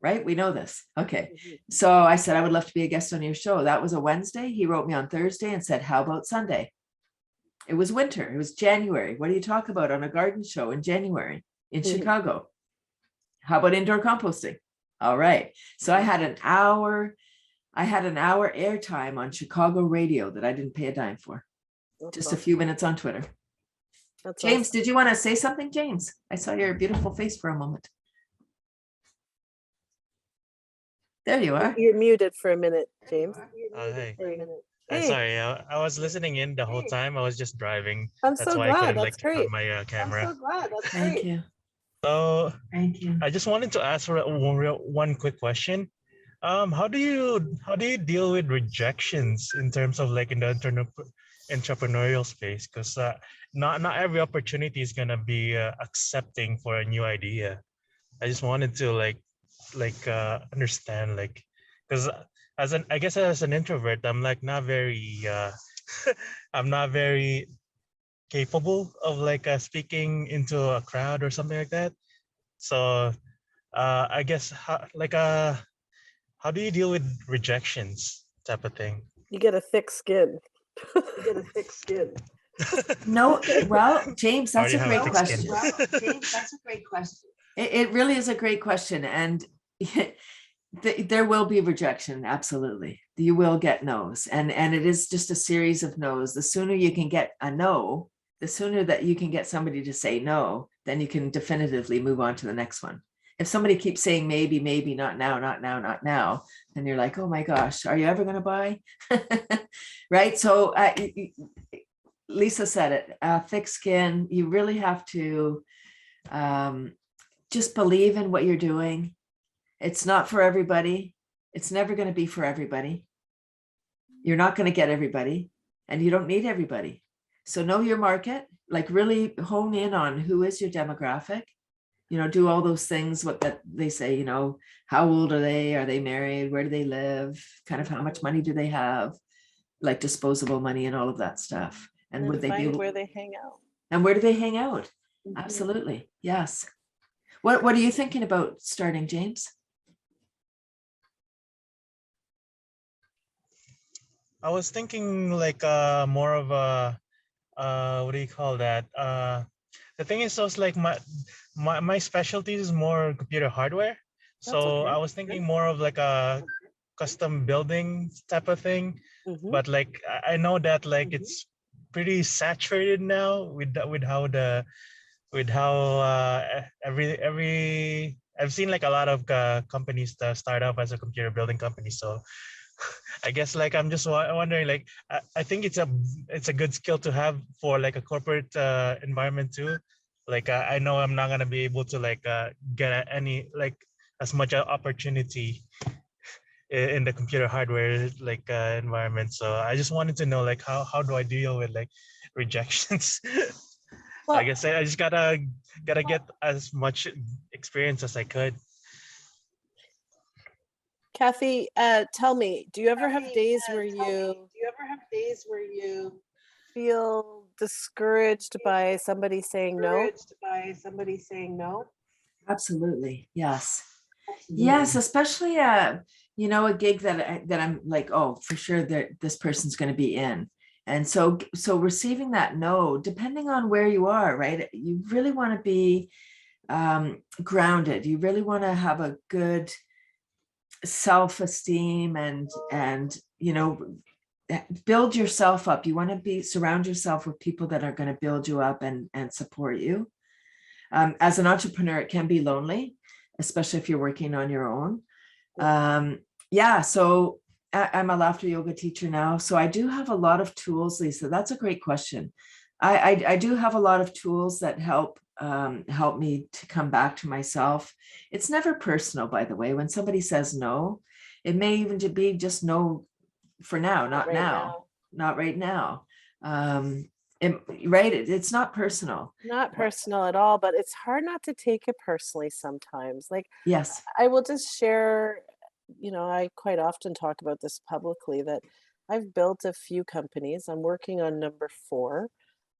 Right? We know this. Okay. So I said, I would love to be a guest on your show. That was a Wednesday. He wrote me on Thursday and said, how about Sunday? It was winter. It was January. What do you talk about on a garden show in January in Chicago? How about indoor composting? All right. So I had an hour airtime on Chicago radio that I didn't pay a dime for. Just a few minutes on Twitter. That's James, awesome. Did you want to say something, James? I saw your beautiful face for a moment. There you are. You're muted for a minute, James. Hey. Sorry, I was listening in the whole time. I was just driving. That's so why glad. I couldn't That's great. have my camera. I'm so glad. That's Thank great. you. So Thank you. I just wanted to ask for one quick question. How do you deal with rejections in terms of like in the entrepreneurial space? Because not every opportunity is gonna be accepting for a new idea. I just wanted to understand, like, because as an introvert, I'm like not very I'm not very capable of like speaking into a crowd or something like that. So I guess how do you deal with rejections type of thing? You get a thick skin. No, well, James, that's a Already great question. It really is a great question. And there will be rejection. Absolutely. You will get no's. And it is just a series of no's. The sooner you can get a no, the sooner that you can get somebody to say no, then you can definitively move on to the next one. If somebody keeps saying maybe, maybe, not now, not now, not now, then you're like, oh my gosh, are you ever going to buy? Right? So Lisa said it, thick skin. You really have to just believe in what you're doing. It's not for everybody. It's never going to be for everybody. You're not going to get everybody, and you don't need everybody. So know your market, like really hone in on who is your demographic. You know, do all those things, what that they say, you know, how old are they married, where do they live, kind of how much money do they have, like disposable money and all of that stuff. And would they be able, where they hang out. and where do they hang out? Mhm. Absolutely. Yes. What are you thinking about starting, James? I was thinking like more of a what do you call that? The thing is, so it's like my specialty is more computer hardware. So okay. I was thinking more of like a custom building type of thing. Mhm. But like I know that like it's pretty saturated now with how every I've seen like a lot of companies that start up as a computer building company. So I guess like I'm just wondering, like I think it's a good skill to have for like a corporate environment too. Like I know I'm not gonna be able to like get any like as much opportunity in the computer hardware like environment. So I just wanted to know like how do I deal with like rejections? So I guess I just gotta get as much experience as I could. Cathy, tell me, do you ever have days where you feel discouraged by somebody saying no? Absolutely. Yes. Yes, especially you know, a gig that I'm like, oh, for sure that this person's going to be in. And so receiving that no, depending on where you are, right? You really want to be grounded. You really want to have a good self-esteem and you know, build yourself up. You want to surround yourself with people that are going to build you up and support you. As an entrepreneur, it can be lonely, especially if you're working on your own. Yeah, so I'm a laughter yoga teacher now. So I do have a lot of tools, Lisa. That's a great question. I do have a lot of tools that help me to come back to myself. It's never personal, by the way. When somebody says no, it may even be just no for now, not right now. It's not personal. Not personal at all, but it's hard not to take it personally sometimes. Like, yes, I will just share, you know, I quite often talk about this publicly, that I've built a few companies. I'm working on number 4.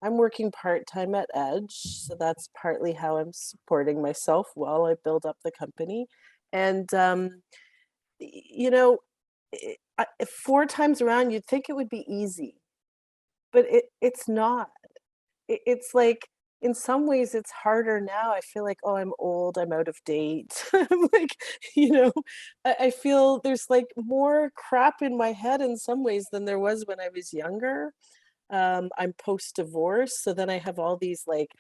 I'm working part-time at Edge, so that's partly how I'm supporting myself while I build up the company. And you know, 4 times around, you'd think it would be easy, but it's not. It's like, in some ways it's harder now. I feel like, oh, I'm old, I'm out of date. I'm like, you know, I feel there's like more crap in my head in some ways than there was when I was younger. I'm post-divorce, so then I have all these like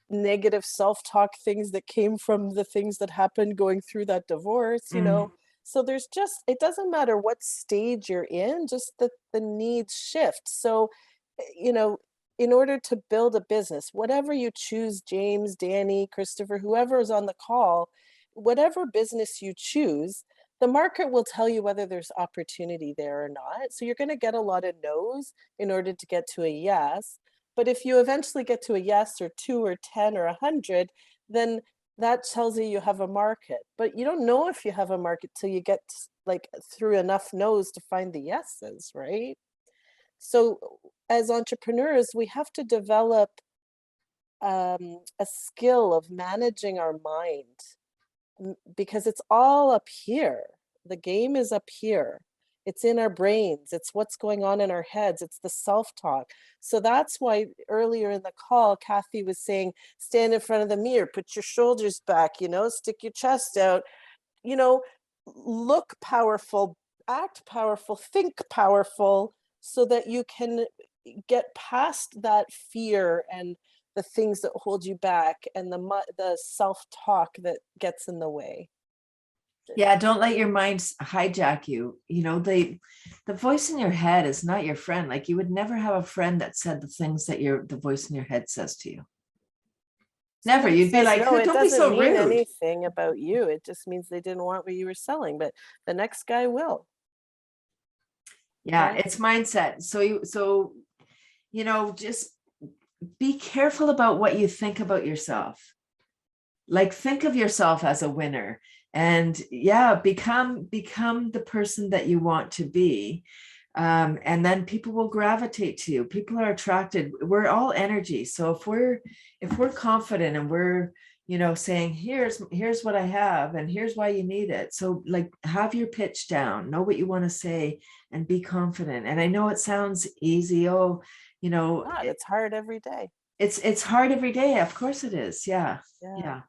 negative self-talk things that came from the things that happened going through that divorce, you know. So there's just, it doesn't matter what stage you're in, just that the needs shift. So, you know, in order to build a business, whatever you choose, James, Danny, Christopher, whoever is on the call, whatever business you choose, the market will tell you whether there's opportunity there or not. So you're going to get a lot of no's in order to get to a yes. But if you eventually get to a yes or 2 or 10 or 100, then that tells you you have a market. But you don't know if you have a market till you get like through enough no's to find the yeses, right? So as entrepreneurs, we have to develop a skill of managing our mind, because it's all up here. The game is up here. It's in our brains. It's what's going on in our heads. It's the self-talk. So that's why earlier in the call, Cathy was saying, stand in front of the mirror, put your shoulders back, you know, stick your chest out, you know, look powerful, act powerful, think powerful, so that you can, get past that fear and the things that hold you back and the self-talk that gets in the way. Yeah, don't let your mind hijack you. You know, the voice in your head is not your friend. Like, you would never have a friend that said the things that the voice in your head says to you. Never. Somebody You'd be says, like, no, it don't be doesn't so mean rude. anything about you. It just means they didn't want what you were selling, but the next guy will. Yeah, Yeah. it's mindset. So you know, just be careful about what you think about yourself. Like, think of yourself as a winner, and yeah, become the person that you want to be. And then people will gravitate to you. People are attracted. We're all energy. So if we're confident and we're, you know, saying, here's what I have and here's why you need it. So, like, have your pitch down, know what you want to say, and be confident. And I know it sounds easy. Oh, you know, It's hard every day. it's hard every day. Of course it is. Yeah. Yeah.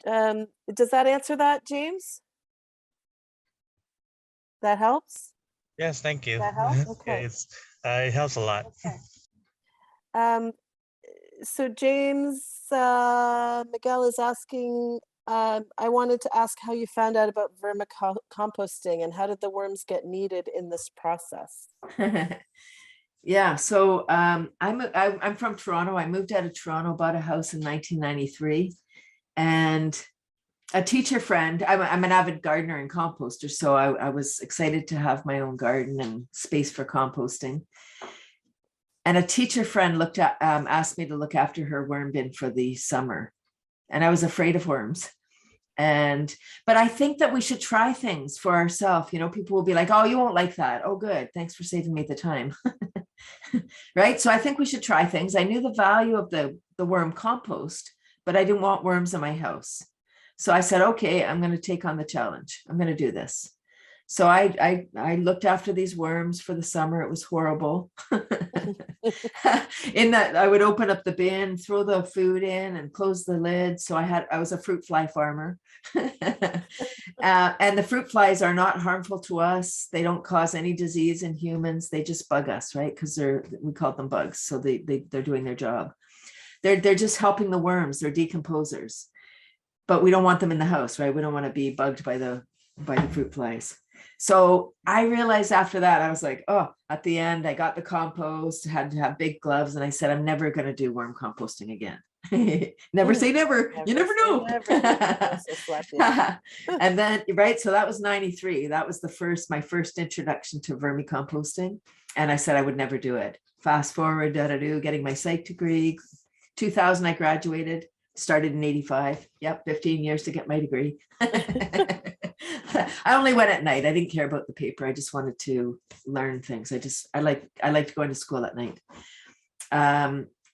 Does that answer that, James? That helps? Yes, thank you. That helps? Okay. It helps a lot. Okay. So James, Miguel is asking, I wanted to ask how you found out about vermicomposting and how did the worms get needed in this process? Yeah, so I'm from Toronto. I moved out of Toronto, bought a house in 1993, and a teacher friend, I'm an avid gardener and composter, so I was excited to have my own garden and space for composting. And a teacher friend asked me to look after her worm bin for the summer, and I was afraid of worms. But I think that we should try things for ourselves. You know, people will be like, oh, you won't like that. Oh, good. Thanks for saving me the time. Right. So I think we should try things. I knew the value of the worm compost, but I didn't want worms in my house. So I said, okay, I'm going to take on the challenge. I'm going to do this. So I looked after these worms for the summer. It was horrible. In that I would open up the bin, throw the food in and close the lid. So I was a fruit fly farmer. And the fruit flies are not harmful to us. They don't cause any disease in humans. They just bug us, right? Because we call them bugs. So they're doing their job. They're just helping the worms. They're decomposers. But we don't want them in the house, right? We don't want to be bugged by the fruit flies. So I realized after that, I was like, oh, at the end, I got the compost, had to have big gloves. And I said, I'm never going to do worm composting again. Never say never. You never know. And then, right. So that was 93. That was my first introduction to vermicomposting. And I said I would never do it. Fast forward, getting my psych degree. 2000, I graduated. Started in 85. Yep, 15 years to get my degree. I only went at night. I didn't care about the paper. I just wanted to learn things. I liked going to school at night.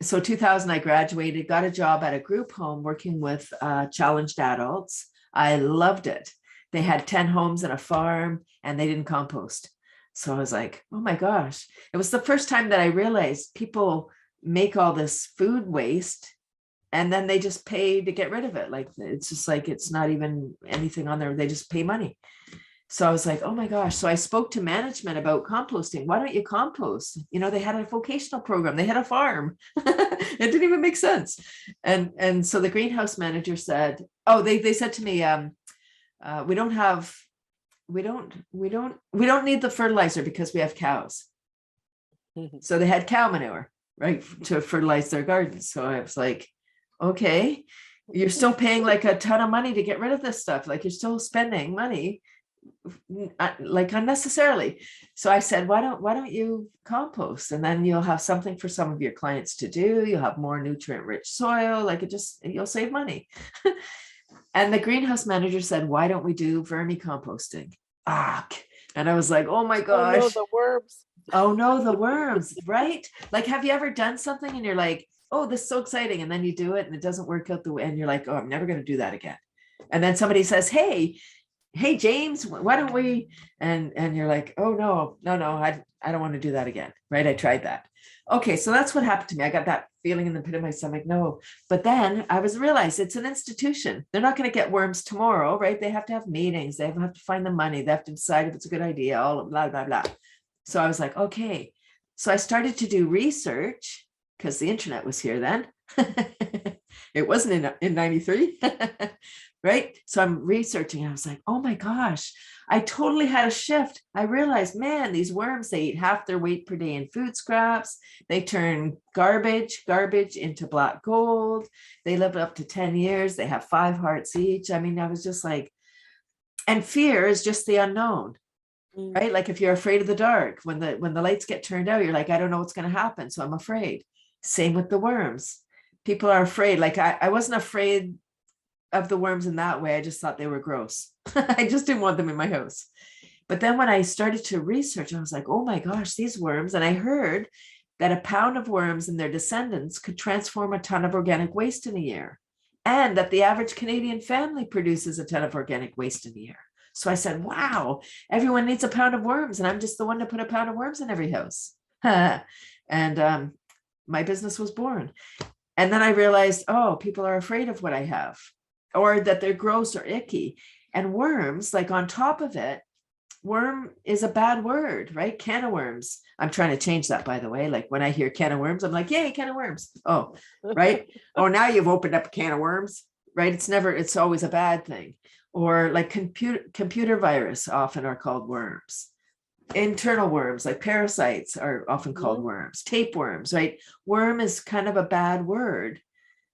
So 2000, I graduated, got a job at a group home working with challenged adults. I loved it. They had 10 homes and a farm, and they didn't compost. So I was like, oh my gosh. It was the first time that I realized people make all this food waste and then they just pay to get rid of it. Like, it's just like, it's not even anything on there. They just pay money. So I was like, oh my gosh. So I spoke to management about composting. Why don't you compost? You know, they had a vocational program. They had a farm. It didn't even make sense. And so the greenhouse manager said, oh, they said to me, we don't need the fertilizer because we have cows. So they had cow manure, right, to fertilize their gardens. So I was like, okay, you're still paying like a ton of money to get rid of this stuff. Like, you're still spending money like unnecessarily. So I said, why don't you compost, and then you'll have something for some of your clients to do. You'll have more nutrient rich soil. Like, you'll save money. And the greenhouse manager said, why don't we do vermicomposting? And I was like, oh my gosh. Oh no, the worms. Oh no, the worms, right? Like, have you ever done something and you're like, oh, this is so exciting, and then you do it and it doesn't work out the way, and you're like, oh, I'm never going to do that again. And then somebody says, hey James, why don't we, and you're like, oh no, I don't want to do that again, right? I tried that. Okay, so that's what happened to me. I got that feeling in the pit of my stomach. No, but then I realized it's an institution. They're not going to get worms tomorrow, right? They have to have meetings. They have to find the money. They have to decide if it's a good idea, all blah, blah, blah. So I was like, okay, So I started to do research because the internet was here then. It wasn't in 93, right? So I'm researching. I was like, oh my gosh, I totally had a shift. I realized, man, these worms, they eat half their weight per day in food scraps. They turn garbage into black gold. They live up to 10 years. They have 5 hearts each. I mean, I was just like, and fear is just the unknown, right? Like if you're afraid of the dark, when the lights get turned out, you're like, I don't know what's going to happen, so I'm afraid. Same with the worms. People are afraid. Like I wasn't afraid of the worms in that way. I just thought they were gross. I just didn't want them in my house. But then when I started to research, I was like, oh my gosh, these worms. And I heard that a pound of worms and their descendants could transform a ton of organic waste in a year. And that the average Canadian family produces a ton of organic waste in a year. So I said, wow, everyone needs a pound of worms. And I'm just the one to put a pound of worms in every house. And my business was born. And then I realized, oh, people are afraid of what I have, or that they're gross or icky. And worms, like on top of it, worm is a bad word, right? Can of worms. I'm trying to change that, by the way. Like when I hear can of worms, I'm like, yay, can of worms. Oh, right. Oh, now you've opened up a can of worms, right? It's always a bad thing. Or like computer virus often are called worms. Internal worms, like parasites, are often called worms. Tapeworms, right? Worm is kind of a bad word.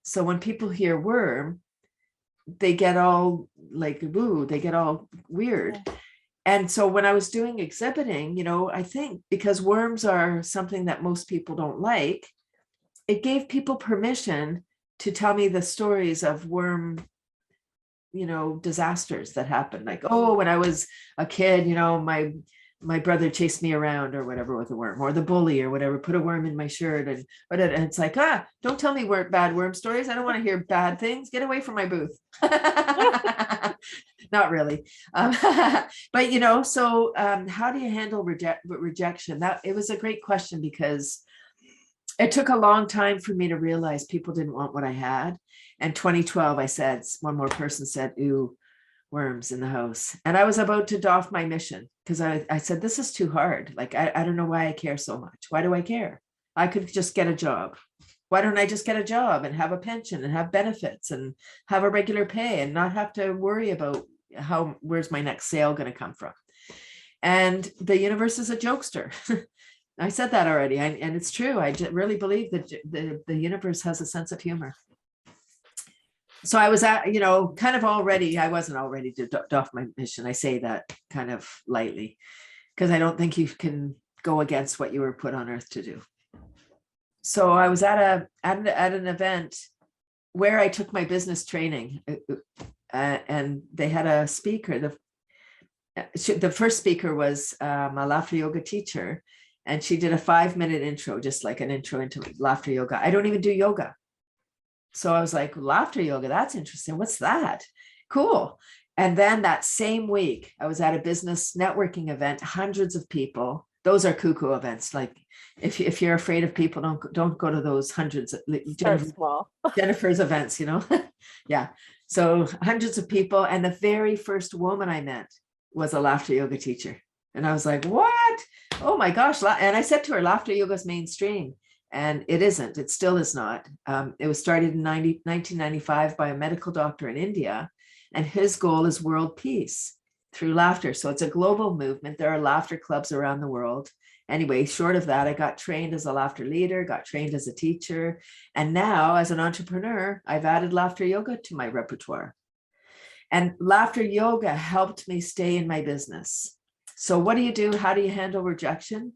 So when people hear worm, they get all like, woo, they get all weird. Yeah. And so when I was doing exhibiting, you know, I think because worms are something that most people don't like, it gave people permission to tell me the stories of worm, you know, disasters that happened. Like, oh, when I was a kid, you know, my brother chased me around or whatever with a worm, or the bully or whatever, put a worm in my shirt. And it's like, don't tell me bad worm stories. I don't want to hear bad things. Get away from my booth. Not really. But, you know, so how do you handle rejection? It was a great question, because it took a long time for me to realize people didn't want what I had. And 2012, I said, one more person said, ooh, worms in the house. And I was about to doff my mission, because I said, this is too hard. Like, I don't know why I care so much. Why do I care? I could just get a job. Why don't I just get a job and have a pension and have benefits and have a regular pay and not have to worry about where's my next sale going to come from? And the universe is a jokester. I said that already. And it's true. I really believe that the universe has a sense of humor. So I was you know, kind of already, I wasn't all ready to doff my mission. I say that kind of lightly, because I don't think you can go against what you were put on earth to do. So I was at an event where I took my business training, and they had a speaker. The first speaker was a laughter yoga teacher, and she did a 5-minute intro, just like an intro into laughter yoga. I don't even do yoga. So I was like, laughter yoga, that's interesting. What's that? Cool. And then that same week, I was at a business networking event, hundreds of people. Those are cuckoo events. Like if you're afraid of people, don't go to those hundreds. Jennifer's events, you know? Yeah. So hundreds of people. And the very first woman I met was a laughter yoga teacher. And I was like, what? Oh my gosh. And I said to her, laughter yoga is mainstream. And it isn't. It still is not. It was started in 1995 by a medical doctor in India, and his goal is world peace through laughter. So it's a global movement. There are laughter clubs around the world. Anyway, short of that, I got trained as a laughter leader, got trained as a teacher, and now as an entrepreneur, I've added laughter yoga to my repertoire. And laughter yoga helped me stay in my business. So what do you do? How do you handle rejection?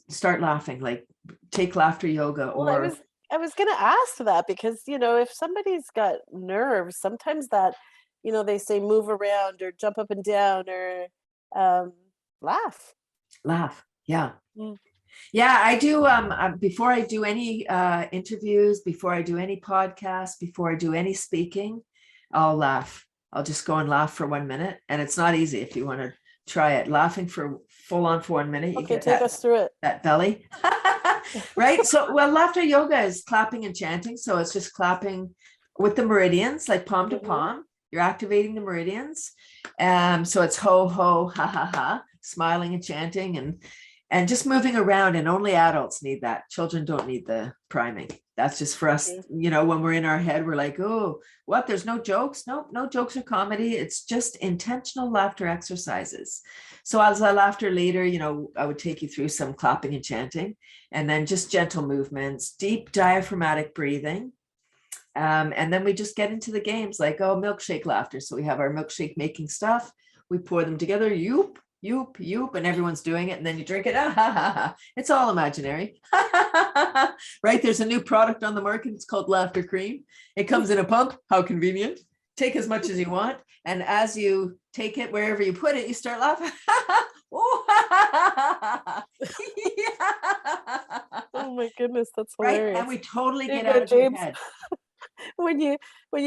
Start laughing, like take laughter yoga. Or well, I was going to ask that, because, you know, if somebody's got nerves, sometimes that, you know, they say move around or jump up and down or laugh. Yeah. Yeah, I do. Before I do any interviews, before I do any podcasts, before I do any speaking, I'll laugh. I'll just go and laugh for 1 minute. And it's not easy. If you want to try it, laughing for full on for 1 minute. Okay, take us through it. That belly. Right. So, well, laughter yoga is clapping and chanting. So it's just clapping with the meridians, like palm to palm. You're activating the meridians. So it's ho, ho, ha, ha, ha, smiling and chanting. and just moving around, and only adults need that. Children don't need the priming. That's just for us, you know, when we're in our head, we're like, oh, what? There's no jokes? Nope, no jokes or comedy. It's just intentional laughter exercises. So as a laughter leader, you know, I would take you through some clapping and chanting, and then just gentle movements, deep diaphragmatic breathing. And then we just get into the games like, oh, milkshake laughter. So we have our milkshake making stuff. We pour them together, yoop, yoop, yoop, and everyone's doing it. And then you drink it. Ah, ha, ha, ha. It's all imaginary. Right? There's a new product on the market. It's called Laughter Cream. It comes in a pump. How convenient. Take as much as you want. And as you take it, wherever you put it, you start laughing. Oh my goodness, that's Right? hilarious. And we totally get Yeah, out of your James. head. When you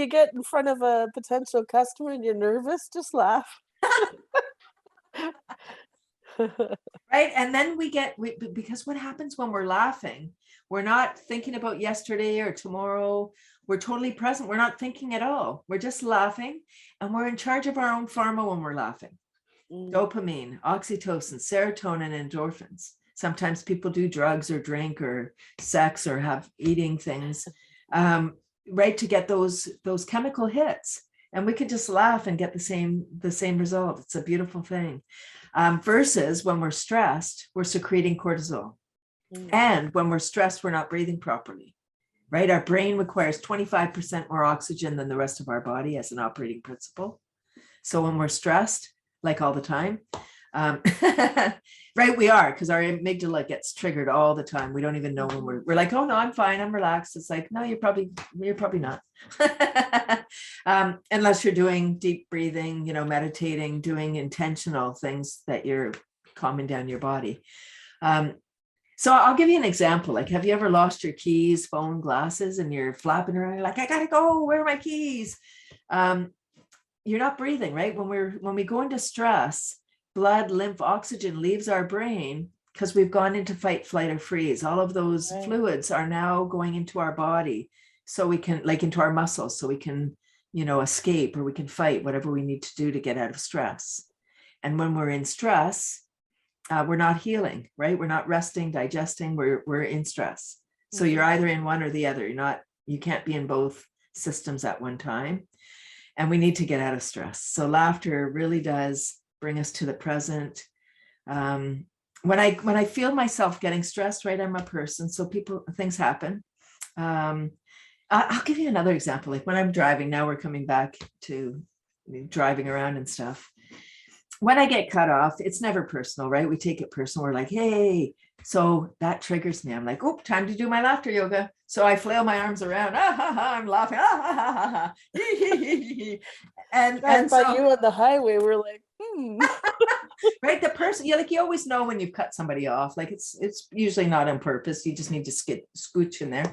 get in front of a potential customer and you're nervous, just laugh. Right. And then because what happens when we're laughing, we're not thinking about yesterday or tomorrow. We're totally present. We're not thinking at all. We're just laughing, and we're in charge of our own pharma when we're laughing. Dopamine, oxytocin, serotonin, endorphins. Sometimes people do drugs or drink or sex or have eating things, right, to get those chemical hits. And we can just laugh and get the same result. It's a beautiful thing. Versus when we're stressed, we're secreting cortisol. And when we're stressed, we're not breathing properly, right? Our brain requires 25% more oxygen than the rest of our body as an operating principle. So when we're stressed, like all the time, right, we are, because our amygdala gets triggered all the time. We don't even know when we're like, oh no, I'm fine, I'm relaxed. It's like, no, you're probably not. Unless you're doing deep breathing, you know, meditating, doing intentional things that you're calming down your body. So I'll give you an example. Like, have you ever lost your keys, phone, glasses, and you're flapping around? You're like, I gotta go. Where are my keys? You're not breathing, right? When we go into stress, blood, lymph, oxygen leaves our brain because we've gone into fight, flight, or freeze. All of those fluids are now going into our body, so we can, like, into our muscles, so we can, you know, escape, or we can fight whatever we need to do to get out of stress. And when we're in stress, we're not healing, right? We're not resting, digesting. We're in stress. So you're either in one or the other. You can't be in both systems at one time. And we need to get out of stress. So laughter really does bring us to the present. When I feel myself getting stressed, right, I'm a person, so things happen. I'll give you another example. Like when I'm driving, now we're coming back to driving around and stuff. When I get cut off, it's never personal, right? We take it personal. We're like, hey, so that triggers me. I'm like, oh, time to do my laughter yoga. So I flail my arms around. I'm laughing. And so you on the highway, we're like, right? The person, you always know when you've cut somebody off. Like it's usually not on purpose. You just need to scooch in there.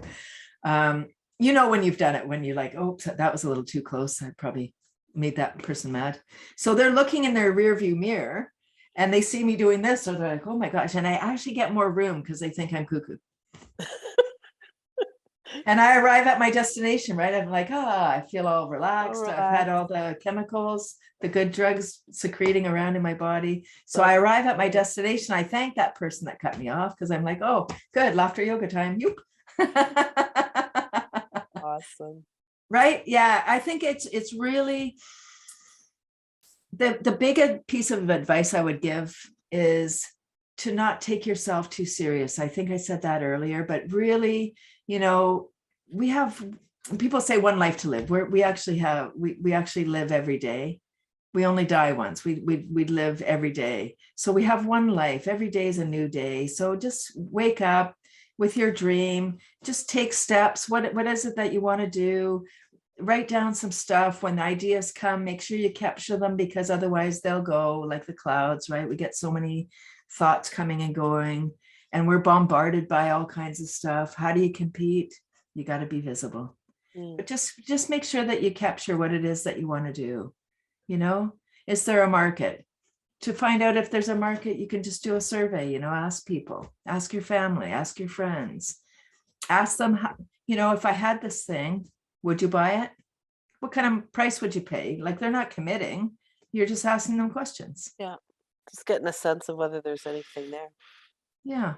You know when you've done it, when you're like, oh, that was a little too close. I probably made that person mad. So they're looking in their rear view mirror and they see me doing this. So they're like, oh my gosh. And I actually get more room because they think I'm cuckoo. And I arrive at my destination, right? I'm like, I feel all relaxed. I've had all the chemicals, the good drugs secreting around in my body. So I arrive at my destination. I thank that person that cut me off because I'm like, oh, good, laughter yoga time. Yoop. awesome. Right? Yeah, I think it's really the bigger piece of advice I would give is to not take yourself too serious. I think I said that earlier, but really, you know, we have, people say one life to live. We actually live every day. We only die once. We live every day. So we have one life. Every day is a new day. So just wake up with your dream. Just take steps. What is it that you want to do? Write down some stuff. When the ideas come, make sure you capture them, because otherwise they'll go like the clouds, right? We get so many thoughts coming and going, and we're bombarded by all kinds of stuff. How do you compete? You got to be visible. But just make sure that you capture what it is that you want to do. You know, is there a market? To find out if there's a market, you can just do a survey, you know, ask people, ask your family, ask your friends, ask them, how, you know, if I had this thing, would you buy it? What kind of price would you pay? Like, they're not committing. You're just asking them questions. Yeah. Just getting a sense of whether there's anything there. Yeah.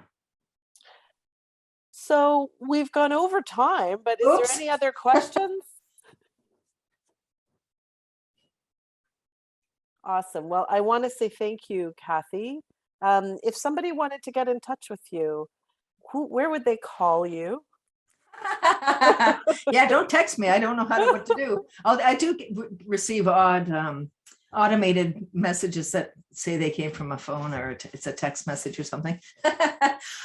So we've gone over time, but is Oops. there any other questions? Awesome. Well, I want to say thank you, Cathy. If somebody wanted to get in touch with you, where would they call you? Yeah, don't text me. I don't know what to do. I do receive odd automated messages that say they came from a phone, or it's a text message or something.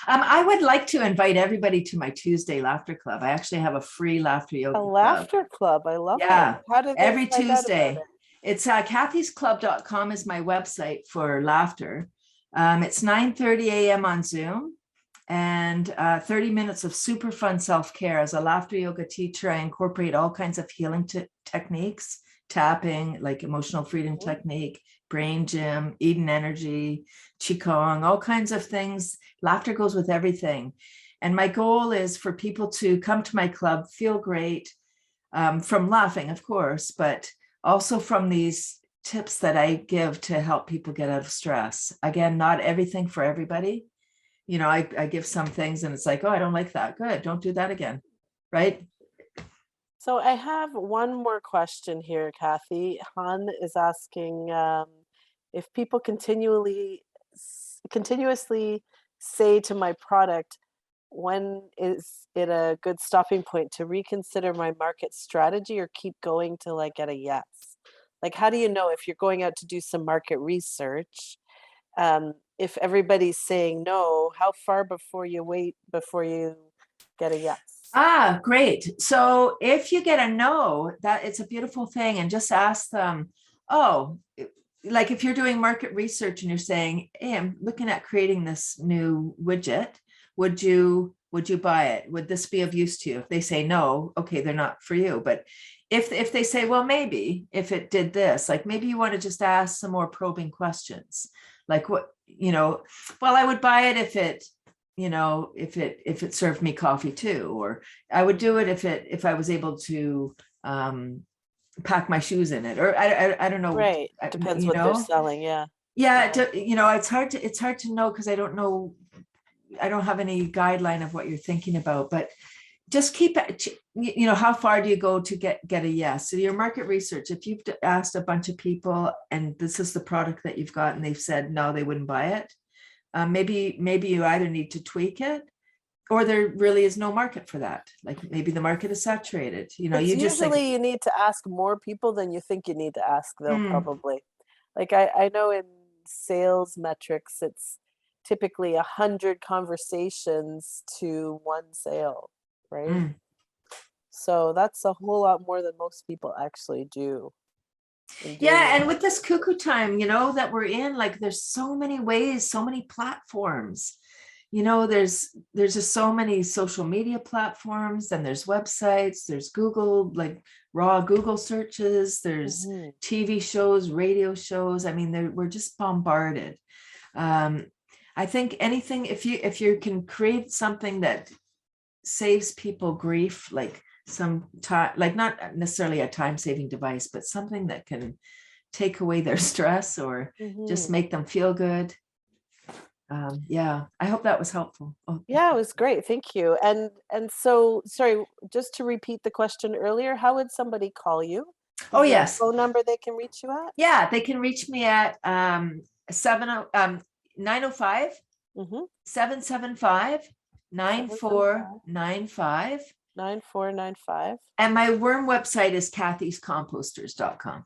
I would like to invite everybody to my Tuesday laughter club. I actually have a free laughter yoga A club. laughter club. I love Yeah, it. How did they every find out about Tuesday. it? It's cathysclub.com is my website for laughter. It's 9:30 a.m. on Zoom, and 30 minutes of super fun self-care. As a laughter yoga teacher, I incorporate all kinds of healing techniques, tapping, like emotional freedom technique, brain gym, Eden energy, Qigong, all kinds of things. Laughter goes with everything. And my goal is for people to come to my club, feel great from laughing, of course, but also from these tips that I give to help people get out of stress. Again, not everything for everybody. You know, I give some things and it's like, oh, I don't like that. Good. Don't do that again. Right. So I have one more question here, Cathy. Han is asking if people continuously say to my product, when is it a good stopping point to reconsider my market strategy or keep going till I get a yes? Like, how do you know if you're going out to do some market research? If everybody's saying no, how far before you wait before you get a yes? Ah, great. So if you get a no, that it's a beautiful thing, and just ask them, oh, like if you're doing market research and you're saying, hey, I'm looking at creating this new widget. Would you buy it? Would this be of use to you? If they say no, okay, they're not for you. But if they say, well, maybe if it did this, like maybe you want to just ask some more probing questions. Like what, well, I would buy it if it, if it served me coffee too, or I would do it if I was able to pack my shoes in it, or I don't know. Right. Depends what they're selling. Yeah. Yeah. It's hard to know because I don't know. I don't have any guideline of what you're thinking about, but just keep it, how far do you go to get a yes? So your market research, if you've asked a bunch of people and this is the product that you've got and they've said, no, they wouldn't buy it. Maybe you either need to tweak it or there really is no market for that. Like maybe the market is saturated. You need to ask more people than you think you need to ask though, probably. Like I know in sales metrics, it's typically 100 conversations to one sale, right? So that's a whole lot more than most people actually do. Yeah, and with this cuckoo time, that we're in, like there's so many ways, so many platforms. There's just so many social media platforms, and there's websites, there's Google, like raw Google searches, there's TV shows, radio shows. I mean, we're just bombarded. I think anything, if you can create something that saves people grief, like some time, like not necessarily a time-saving device, but something that can take away their stress or just make them feel good. Yeah, I hope that was helpful. Oh. Yeah, it was great. Thank you. And so, sorry, just to repeat the question earlier, how would somebody call you? Oh, yes. Phone number they can reach you at? Yeah, they can reach me at 905 775 9495. 9495. And my worm website is cathy'scomposters.com.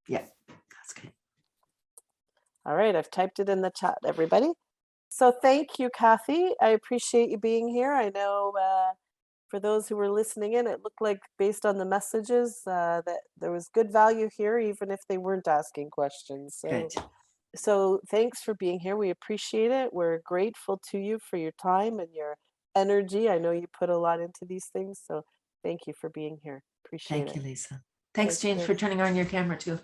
Yeah, that's good. All right, I've typed it in the chat, everybody. So thank you, Cathy. I appreciate you being here. I know for those who were listening in, it looked like based on the messages that there was good value here, even if they weren't asking questions. So thanks for being here. We appreciate it. We're grateful to you for your time and your energy. I know you put a lot into these things. So thank you for being here. Appreciate it. Thank you, Lisa. Thanks, James, for turning on your camera too.